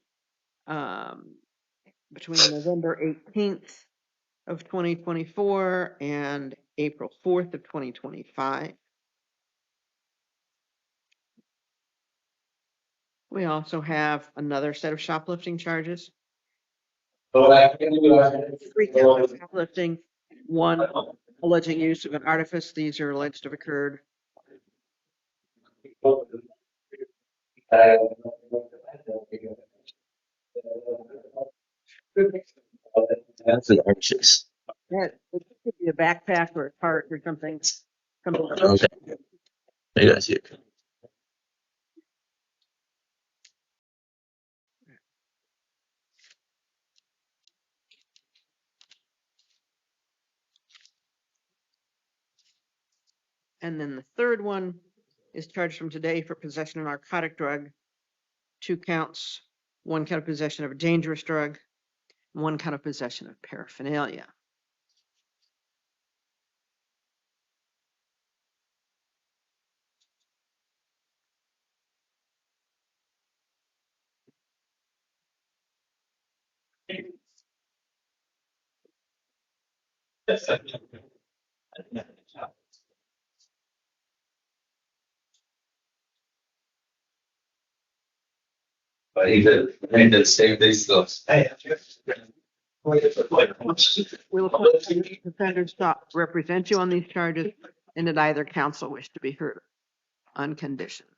Between November 18th of 2024 and April 4th of 2025. We also have another set of shoplifting charges. 3 counts of shoplifting, 1 alleging use of an artifice. These are alleged to have occurred That's an arches. it could be a backpack or a cart or something. Okay. I got you. And then the third one is charged from today for possession of narcotic drug. 2 counts, 1 count of possession of a dangerous drug, 1 count of possession of paraphernalia. But he did save these stuff. Hey. Will the defender stop represent you on these charges, and did either counsel wish to be heard on conditions?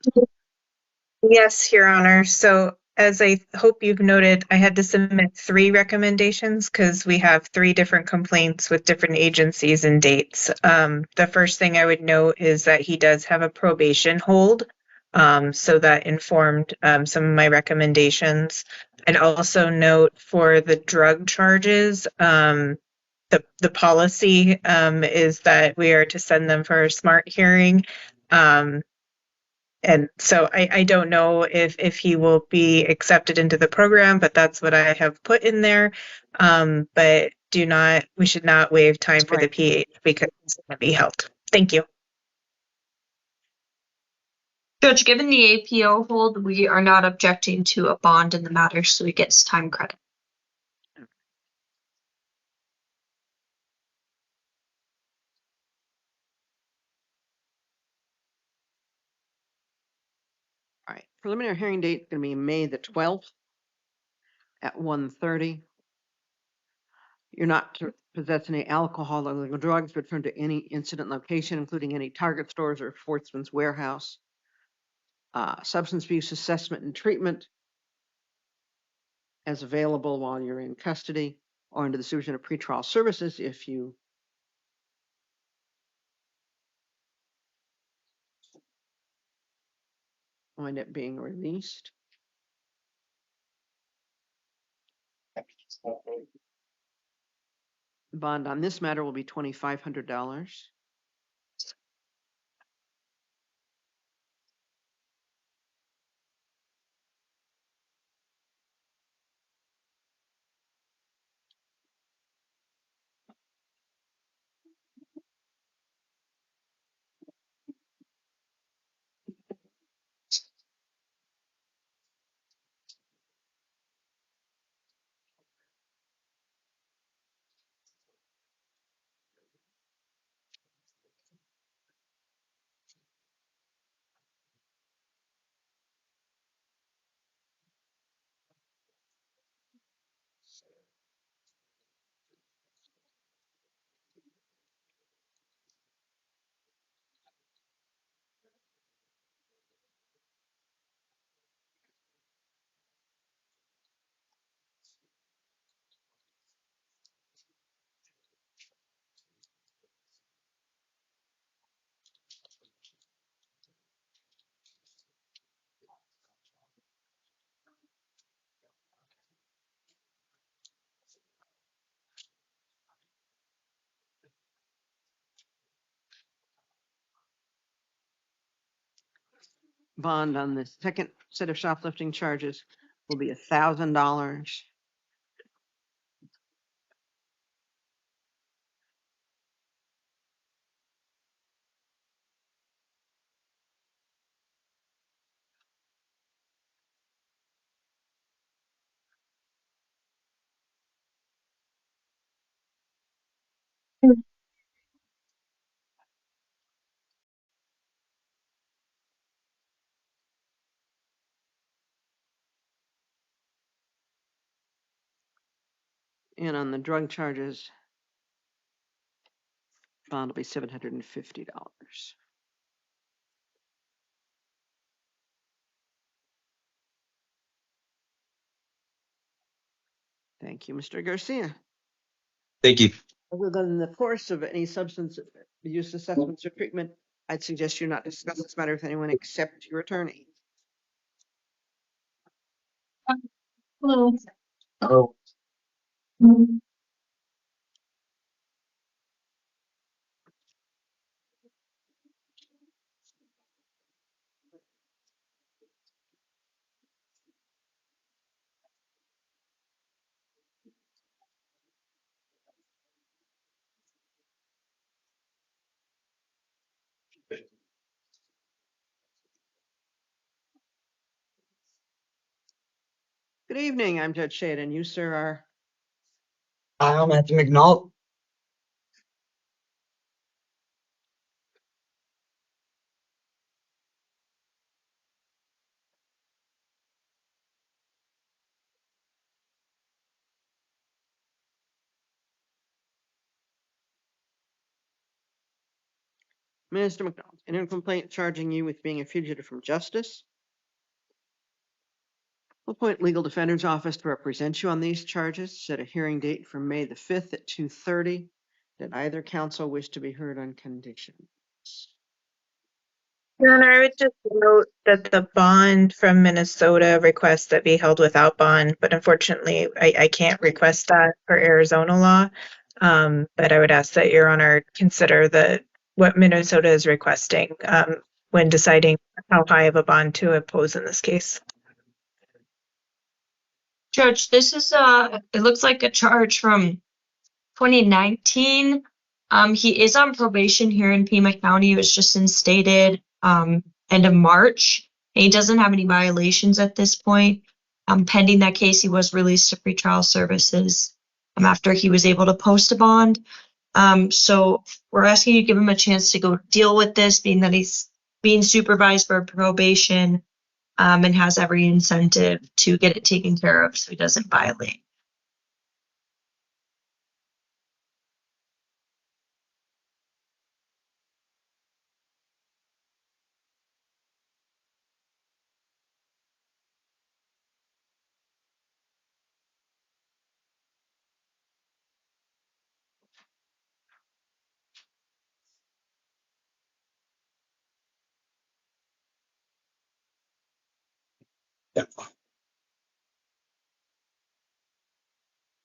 Yes, Your Honor. So as I hope you've noted, I had to submit 3 recommendations because we have 3 different complaints with different agencies and dates. The first thing I would note is that he does have a probation hold. So that informed some of my recommendations. I'd also note for the drug charges, the policy is that we are to send them for a smart hearing. And so I don't know if he will be accepted into the program, but that's what I have put in there. But we should not waive time for the PH because it's going to be held. Thank you. Judge, given the APO hold, we are not objecting to a bond in the matter, so he gets time credit. All right, preliminary hearing date is going to be May the 12th at 1:30. You're not to possess any alcohol or illegal drugs, return to any incident location, including any Target stores or Sportsman's Warehouse. Substance abuse assessment and treatment as available while you're in custody or under the supervision of pretrial services if you wind up being released. Bond on this matter will be $2,500. Bond on the second set of shoplifting charges will be $1,000. And on the drug charges, bond will be $750. Thank you, Mr. Garcia. Thank you. Other than the course of any substance use assessments or treatment, I'd suggest you not discuss this matter with anyone except your attorney. Hello. Oh. Good evening, I'm Judge Shade, and you, sir, are? I'm Matthew McNaught. Mr. McDonald, interim complaint charging you with being a fugitive from justice. We'll appoint legal defender's office to represent you on these charges. Set a hearing date for May the 5th at 2:30. Did either counsel wish to be heard on conditions? Your Honor, I would just note that the bond from Minnesota requests that be held without bond, but unfortunately, I can't request that for Arizona law. But I would ask that Your Honor consider what Minnesota is requesting when deciding how high of a bond to impose in this case. Judge, this is it looks like a charge from 2019. He is on probation here in Pima County. He was just instated end of March. And he doesn't have any violations at this point. Pending that case, he was released to pretrial services after he was able to post a bond. So we're asking you to give him a chance to go deal with this, being that he's being supervised for probation and has every incentive to get it taken care of so he doesn't violate.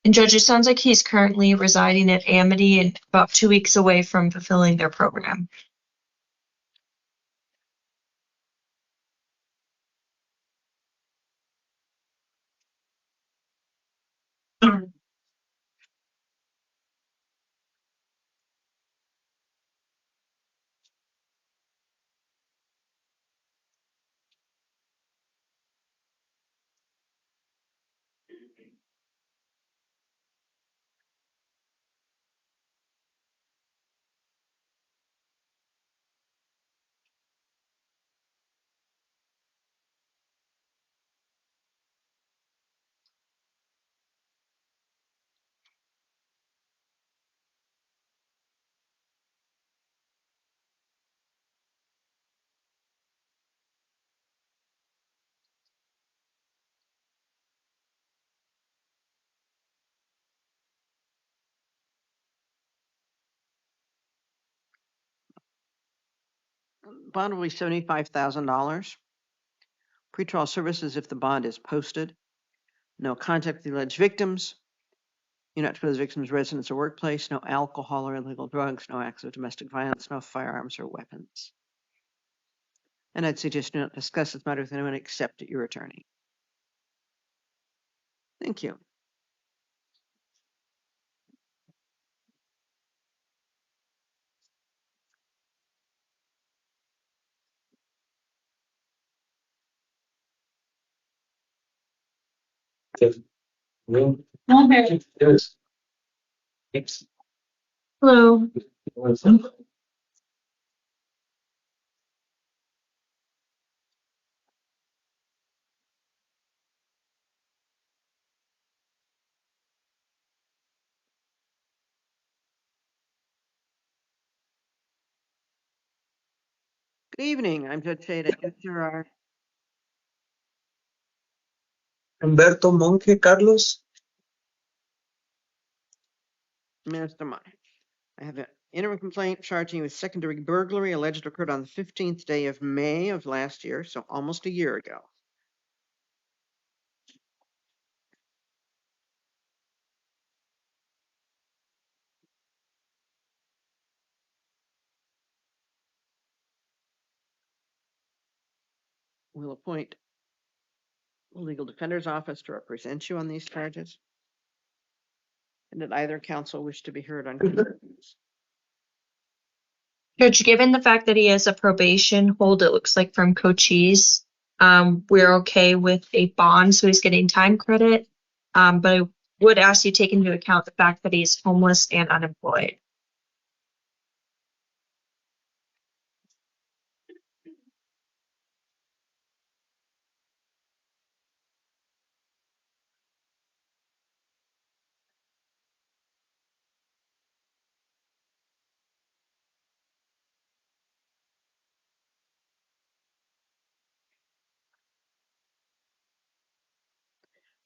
And Judge, it sounds like he's currently residing at Amity and about 2 weeks away from fulfilling their program. Bond will be $75,000. Pretrial services if the bond is posted. No contact with the alleged victims. You're not to go to the victim's residence or workplace. No alcohol or illegal drugs. No acts of domestic violence. No firearms or weapons. And I'd suggest you not discuss this matter with anyone except your attorney. Thank you. Hello. Good evening. I'm Judge Shada. Answer our Humberto Monge, Carlos. Mr. Meyer. I have an interim complaint charging you with secondary burglary alleged occurred on the 15th day of May of last year, so almost a year ago. We'll appoint a legal defender's office to represent you on these charges. And did either counsel wish to be heard on concerns? Judge, given the fact that he has a probation hold, it looks like from Cochise, we're okay with a bond, so he's getting time credit. But I would ask you to take into account the fact that he's homeless and unemployed.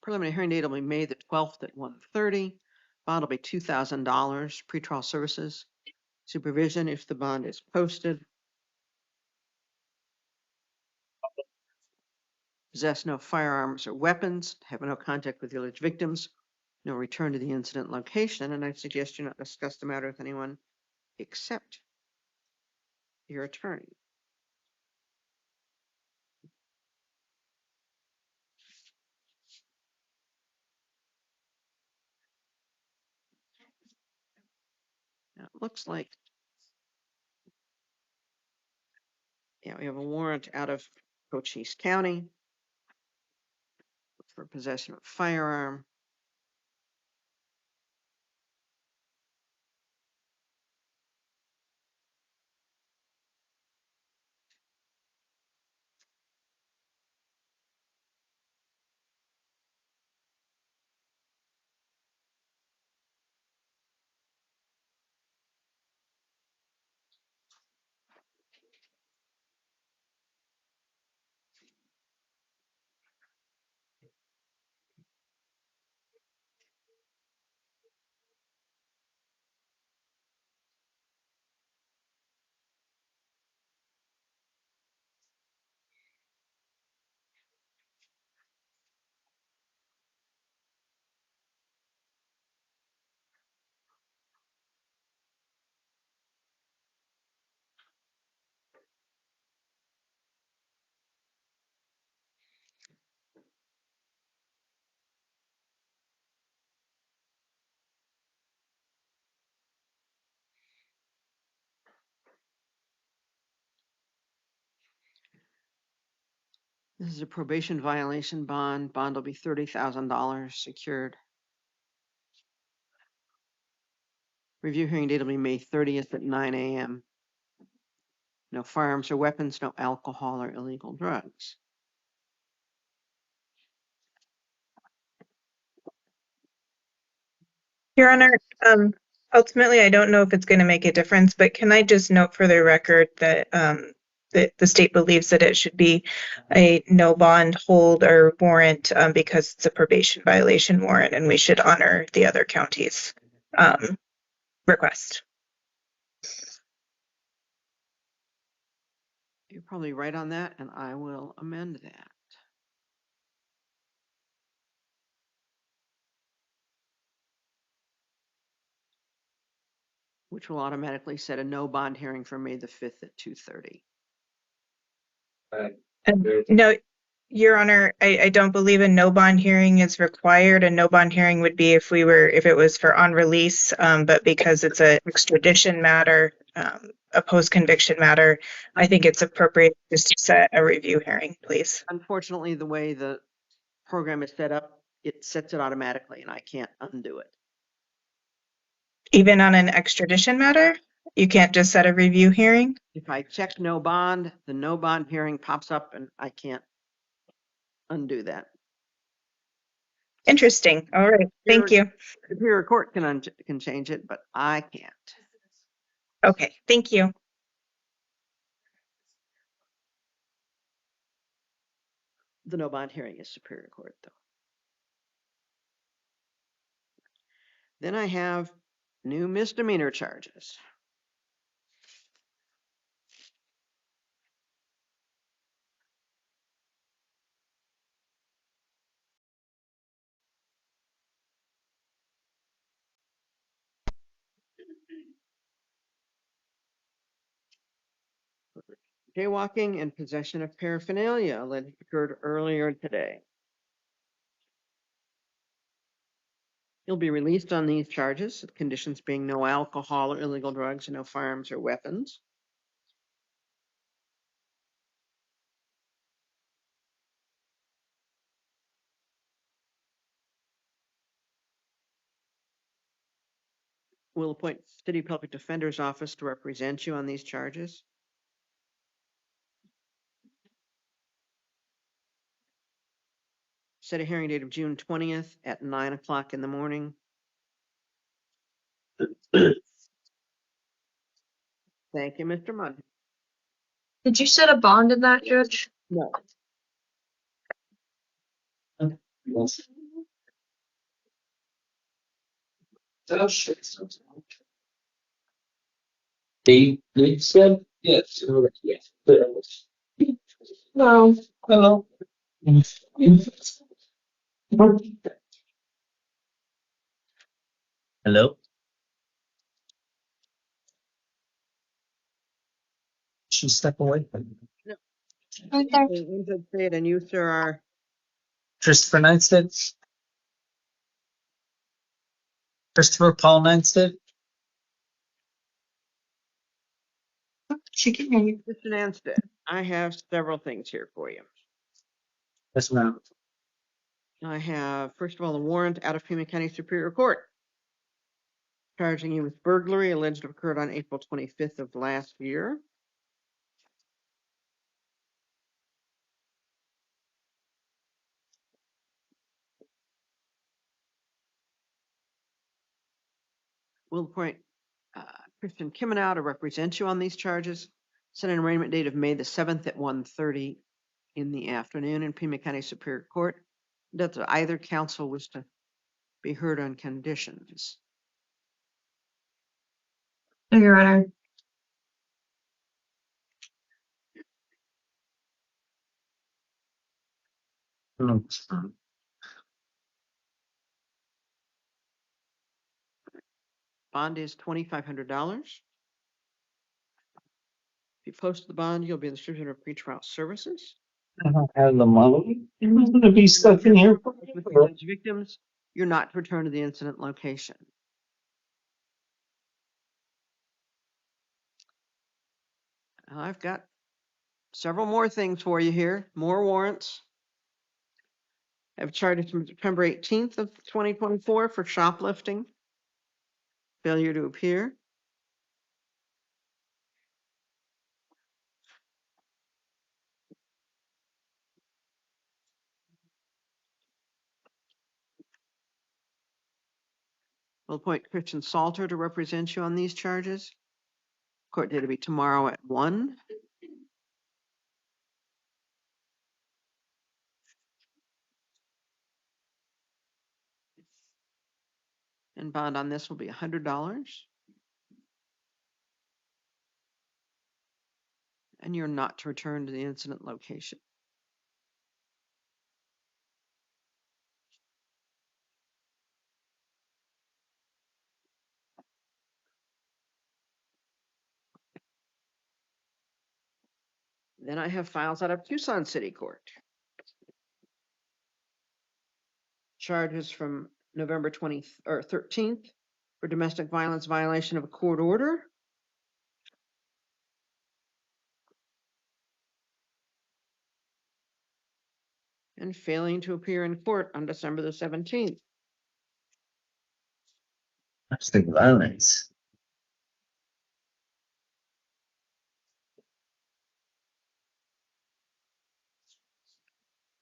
Preliminary hearing date will be May the 12th at 1:30. Bond will be $2,000. Pretrial services, supervision if the bond is posted. Possess no firearms or weapons, have no contact with the alleged victims, no return to the incident location, and I suggest you not discuss the matter with anyone except your attorney. Now, it looks like, yeah, we have a warrant out of Cochise County for possession of a firearm. This is a probation violation bond. Bond will be $30,000 secured. Review hearing date will be May 30th at 9 a.m. No firearms or weapons, no alcohol or illegal drugs. Your Honor, ultimately, I don't know if it's going to make a difference, but can I just note for the record that the state believes that it should be a no bond hold or warrant because it's a probation violation warrant, and we should honor the other county's request. You're probably right on that, and I will amend that. Which will automatically set a no bond hearing for May the 5th at 2:30. No, Your Honor, I don't believe a no bond hearing is required. A no bond hearing would be if it was for on release, but because it's an extradition matter, a post conviction matter, I think it's appropriate just to set a review hearing, please. Unfortunately, the way the program is set up, it sets it automatically, and I can't undo it. Even on an extradition matter, you can't just set a review hearing? If I check no bond, the no bond hearing pops up, and I can't undo that. Interesting. All right. Thank you. Superior Court can change it, but I can't. Okay. Thank you. The no bond hearing is Superior Court, though. Then I have new misdemeanor charges. Jaywalking and possession of paraphernalia alleged occurred earlier today. He'll be released on these charges, conditions being no alcohol or illegal drugs and no firearms or weapons. We'll appoint City Public Defender's Office to represent you on these charges. Set a hearing date of June 20th at 9 o'clock in the morning. Thank you, Mr. Mudd. Did you set a bond in that, Judge? No. Oh, shit. They said yes. Yes. No. Hello. Hello. Should step away. No, Okay. Linda said, and you, sir, are Christopher Ninstead. Christopher Paul Ninstead. She can hear you. Mr. Nanstead. I have several things here for you. Yes, ma'am. I have, first of all, a warrant out of Pima County Superior Court charging you with burglary alleged to have occurred on April 25th of last year. Will appoint Christian Kimenow to represent you on these charges. Set an arraignment date of May the 7th at 1:30 in the afternoon in Pima County Superior Court. That either counsel was to be heard on conditions. No, Your Honor. Bond is $2,500. If you post the bond, you'll be the distributor of pretrial services. I don't have the money. I'm gonna be stuck in here. With the alleged victims, you're not to return to the incident location. I've got several more things for you here, more warrants. I have charges from September 18th of 2024 for shoplifting, failure to appear. We'll appoint Christian Salter to represent you on these charges. Court date will be tomorrow at 1. And bond on this will be $100. And you're not to return to the incident location. Then I have files out of Tucson City Court. Charges from November 20th or 13th for domestic violence violation of a court order. And failing to appear in court on December the 17th. Domestic violence.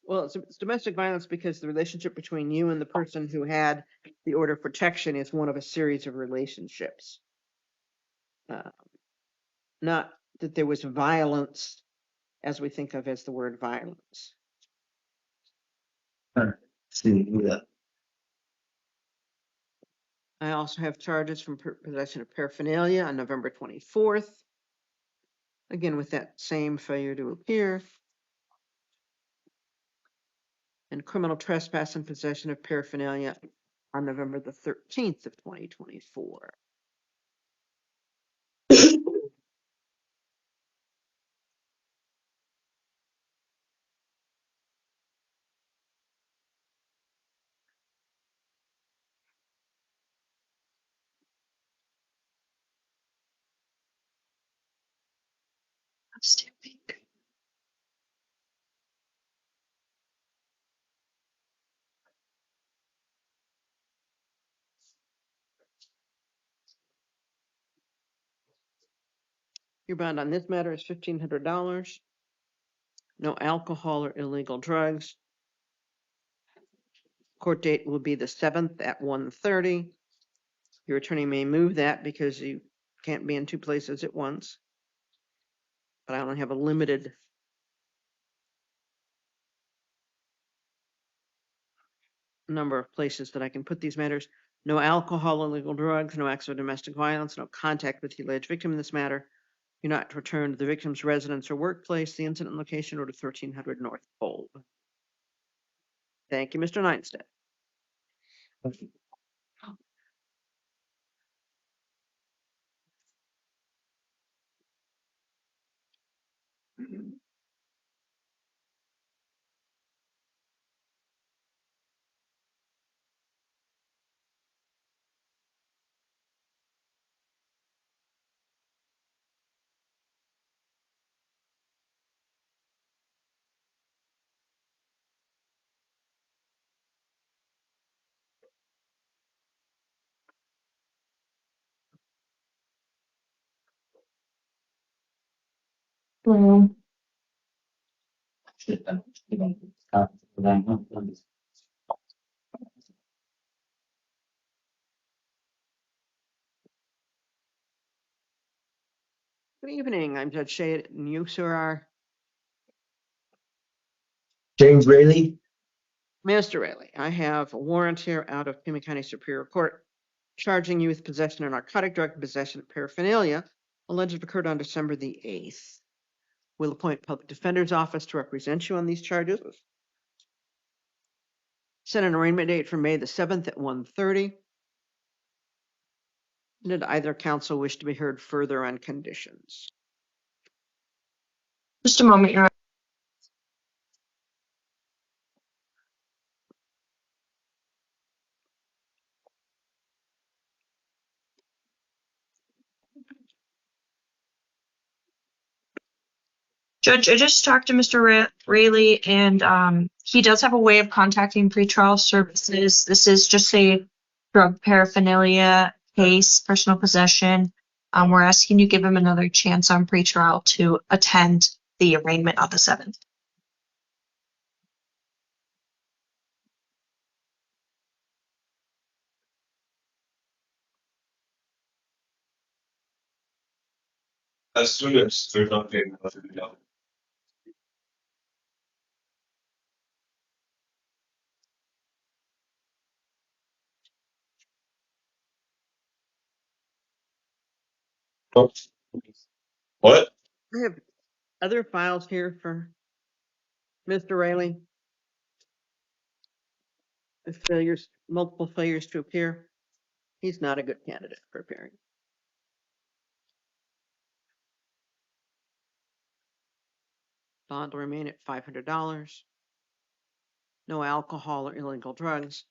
Well, it's domestic violence because the relationship between you and the person who had the order of protection is one of a series of relationships. Not that there was violence as we think of as the word violence. See, yeah. I also have charges from possession of paraphernalia on November 24th. Again, with that same failure to appear. And criminal trespass and possession of paraphernalia on November the 13th of 2024. Your bond on this matter is $1,500. No alcohol or illegal drugs. Court date will be the 7th at 1:30. Your attorney may move that because you can't be in two places at once. But I only have a limited number of places that I can put these matters. no alcohol, illegal drugs, no acts of domestic violence, no contact with the alleged victim in this matter. You're not to return to the victim's residence or workplace, the incident location, or to 1300 North Pole. Thank you, Mr. Neinstedt. Good evening, I'm Judge Shade, and you, sir, are James Rayleigh. Mr. Rayleigh. I have a warrant here out of Pima County Superior Court charging you with possession of narcotic drug and possession of paraphernalia alleged to have occurred on December the 8th. We'll appoint public defender's office to represent you on these charges. Set an arraignment date for May the 7th at 1:30. Did either counsel wish to be heard further on conditions? Just a moment, Your Honor. Judge, I just talked to Mr. Rayleigh, and he does have a way of contacting pretrial services. This is just a drug paraphernalia case, personal possession. We're asking you give him another chance on pretrial to attend the arraignment on the 7th. As soon as there's nothing. What? I have other files here for Mr. Rayleigh. The multiple failures to appear. He's not a good candidate for appearing. Bond will remain at $500. No alcohol or illegal drugs.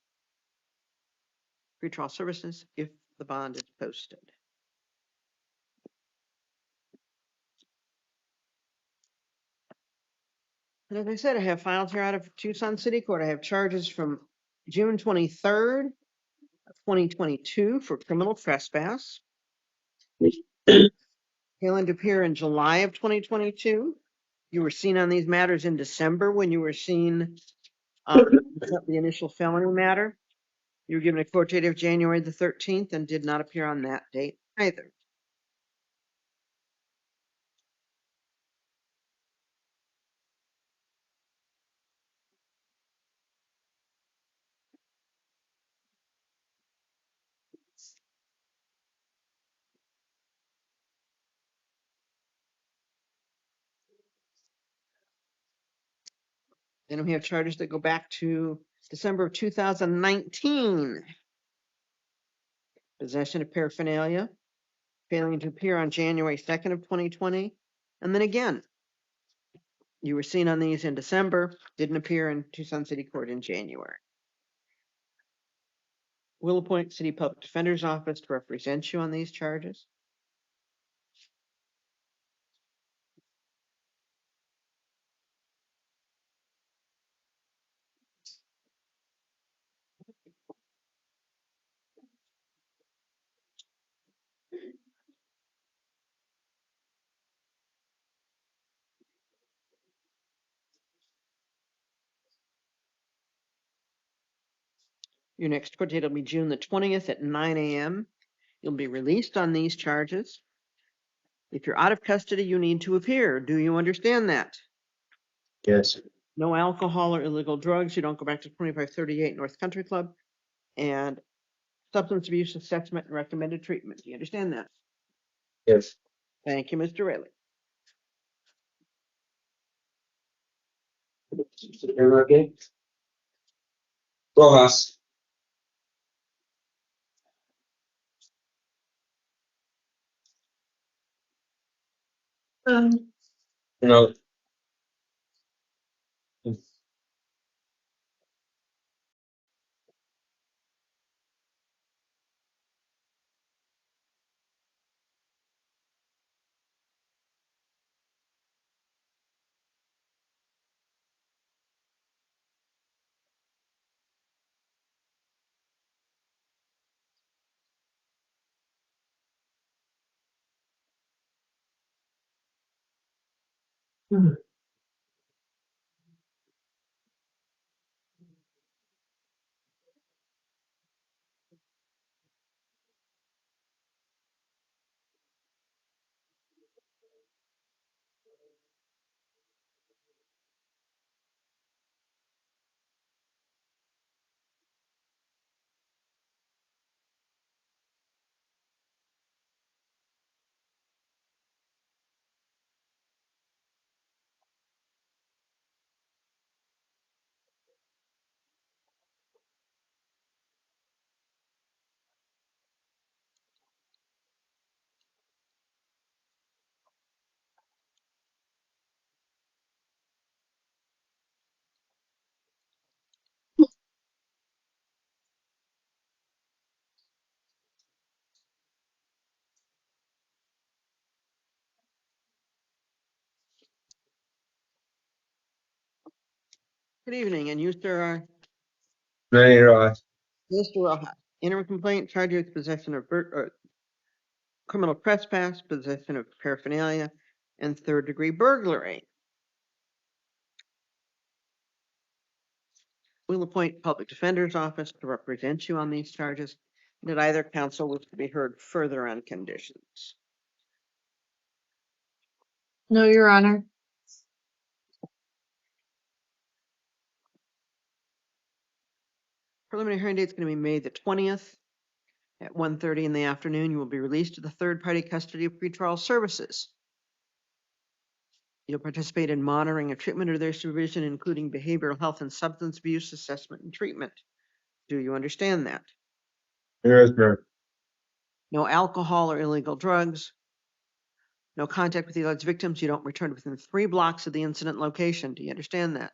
Pretrial services if the bond is posted. And as I said, I have files here out of Tucson City Court. I have charges from June 23rd of 2022 for criminal trespass. Failing to appear in July of 2022. You were seen on these matters in December when you were seen the initial felony matter. You were given a court date of January the 13th and did not appear on that date either. Then we have charges that go back to December of 2019. Possession of paraphernalia, failing to appear on January 2nd of 2020. And then again, you were seen on these in December, didn't appear in Tucson City Court in January. We'll appoint City Public Defender's Office to represent you on these charges. Your next court date will be June the 20th at 9 a.m. You'll be released on these charges. If you're out of custody, you need to appear. Do you understand that? Yes. No alcohol or illegal drugs. You don't go back to 2538 North Country Club. And substance abuse assessment and recommended treatment. Do you understand that? Yes. Thank you, Mr. Rayleigh. Okay. Rojas. No. Good evening, and you, sir, Manny Rojas. Mr. Rojas. Interim complaint, charge you with possession of criminal trespass, possession of paraphernalia, and third-degree burglary. We'll appoint public defender's office to represent you on these charges. Did either counsel wish to be heard further on conditions? No, Your Honor. Preliminary hearing date is going to be May the 20th at 1:30 in the afternoon. You will be released to the third-party custody of pretrial services. You'll participate in monitoring and treatment of their supervision, including behavioral health and substance abuse assessment and treatment. Do you understand that? Yes, ma'am. No alcohol or illegal drugs. No contact with the alleged victims. You don't return within 3 blocks of the incident location. Do you understand that?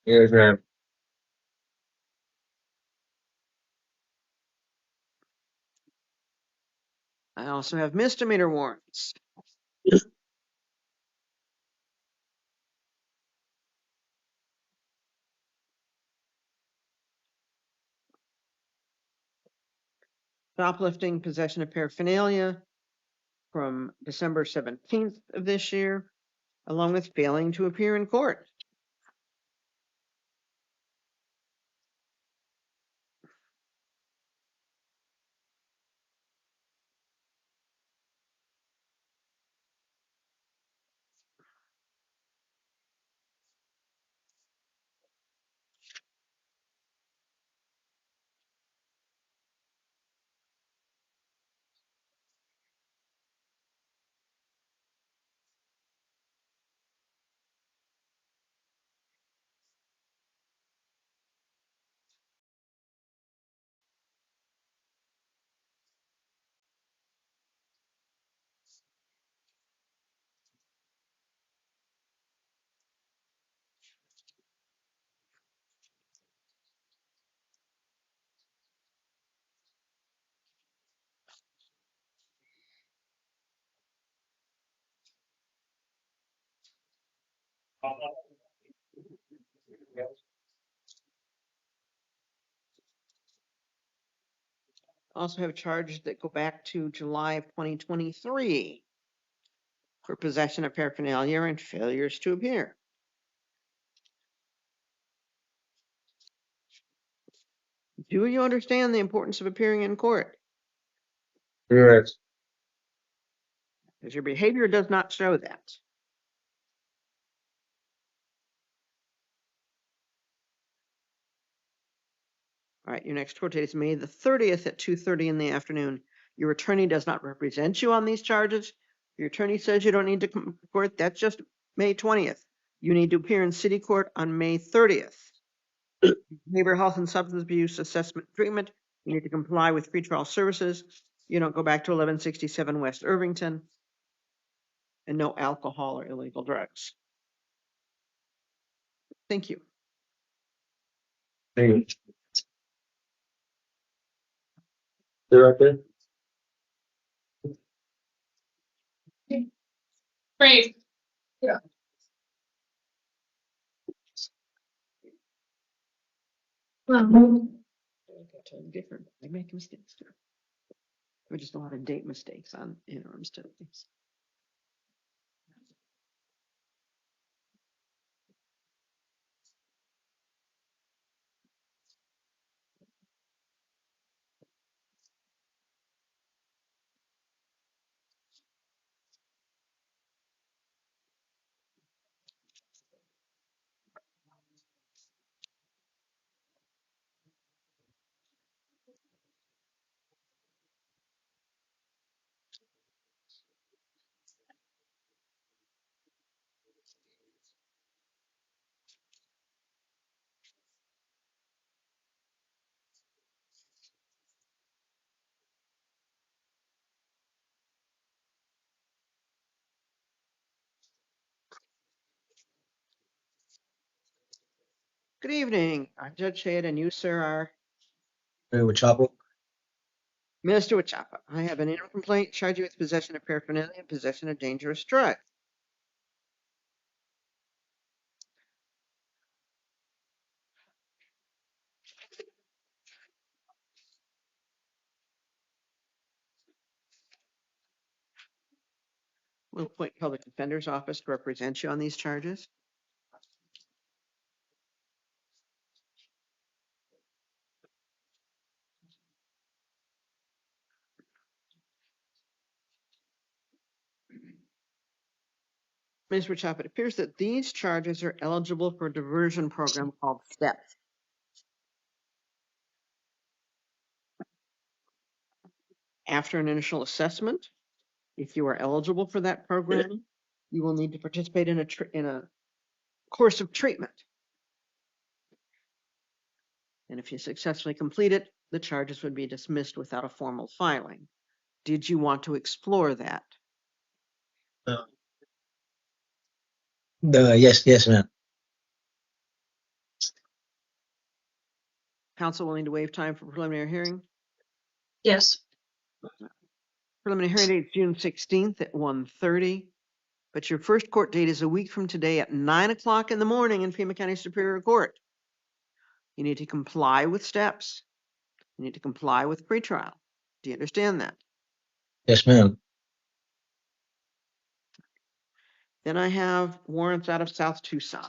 Yes, ma'am. I also have misdemeanor warrants. Shoplifting, possession of paraphernalia from December 17th of this year, along with failing to appear in court. Also have charges that go back to July of 2023 for possession of paraphernalia and failures to appear. Do you understand the importance of appearing in court? Yes. Because your behavior does not show that. All right, your next court date is May the 30th at 2:30 in the afternoon. Your attorney does not represent you on these charges. Your attorney says you don't need to come to court. That's just May 20th. You need to appear in city court on May 30th. Behavioral health and substance abuse assessment treatment. You need to comply with pretrial services. You don't go back to 1167 West Irvington. And no alcohol or illegal drugs. Thank you. Hey. Director? Great. Totally different. I make mistakes too. There were just a lot of date mistakes on interim studies. Good evening. I'm Judge Shade and you, sir, are With Chapo. Mr. Wachapa. I have an interim complaint, charge you with possession of paraphernalia and possession of dangerous drug. We'll appoint public defender's office to represent you on these charges. Ms. Wachapa, it appears that these charges are eligible for a diversion program called STEPS. After an initial assessment, if you are eligible for that program, you will need to participate in a course of treatment. And if you successfully complete it, the charges would be dismissed without a formal filing. Did you want to explore that? Yes, ma'am. Council willing to waive time for preliminary hearing? Yes. Preliminary hearing date is June 16th at 1:30, but your first court date is a week from today at 9 o'clock in the morning in Pima County Superior Court. You need to comply with steps. You need to comply with pretrial. Do you understand that? Yes, ma'am. Then I have warrants out of South Tucson.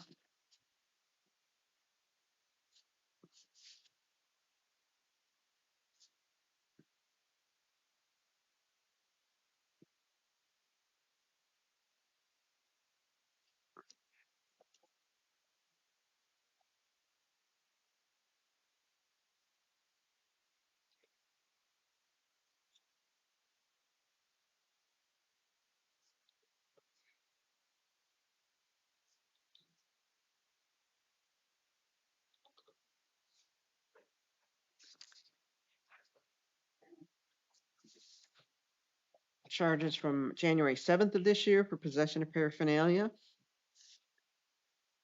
Charges from January 7th of this year for possession of paraphernalia.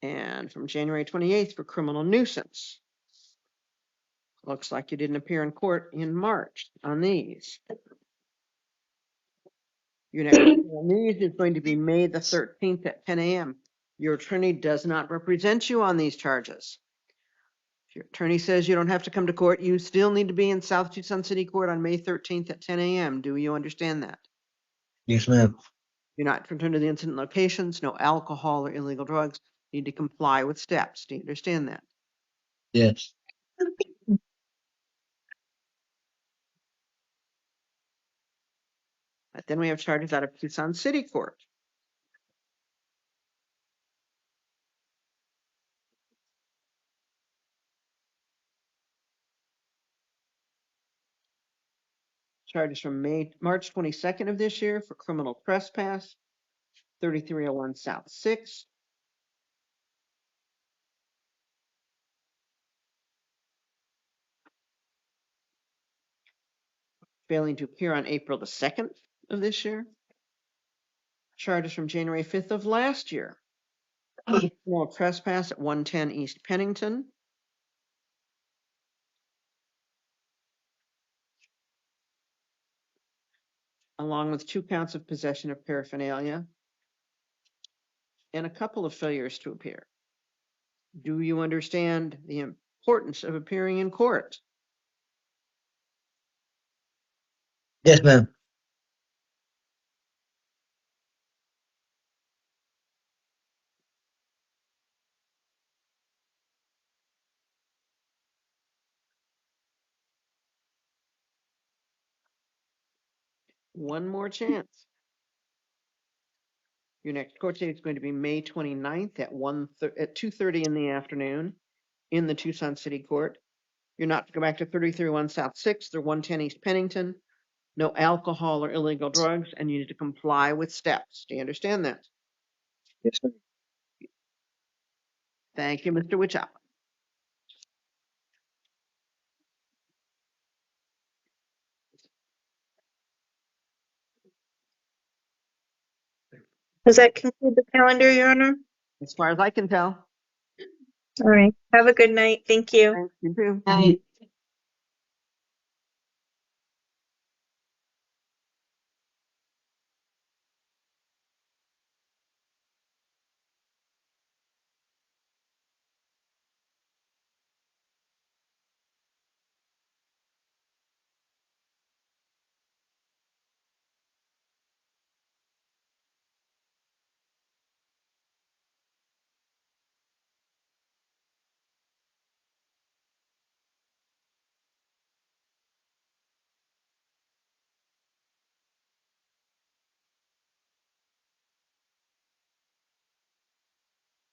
And from January 28th for criminal nuisance. Looks like you didn't appear in court in March on these. Your next on these is going to be May the 13th at 10 a.m. Your attorney does not represent you on these charges. If your attorney says you don't have to come to court, you still need to be in South Tucson City Court on May 13th at 10 a.m. Do you understand that? Yes, ma'am. You're not returned to the incident locations, no alcohol or illegal drugs. You need to comply with steps. Do you understand that? Yes. But then we have charges out of Tucson City Court. Charges from March 22nd of this year for criminal trespass, 3301 South 6th. Failing to appear on April the 2nd of this year. Charges from January 5th of last year. Criminal trespass at 110 East Pennington. Along with 2 counts of possession of paraphernalia and a couple of failures to appear. Do you understand the importance of appearing in court? Yes, ma'am. One more chance. Your next court date is going to be May 29th at 2:30 in the afternoon in the Tucson City Court. You're not to go back to 3301 South 6th or 110 East Pennington. No alcohol or illegal drugs, and you need to comply with steps. Do you understand that? Yes, ma'am. Thank you, Mr. Wichop. Does that conclude the calendar, Your Honor? As far as I can tell. All right. Have a good night. Thank you. Thank you too. Right.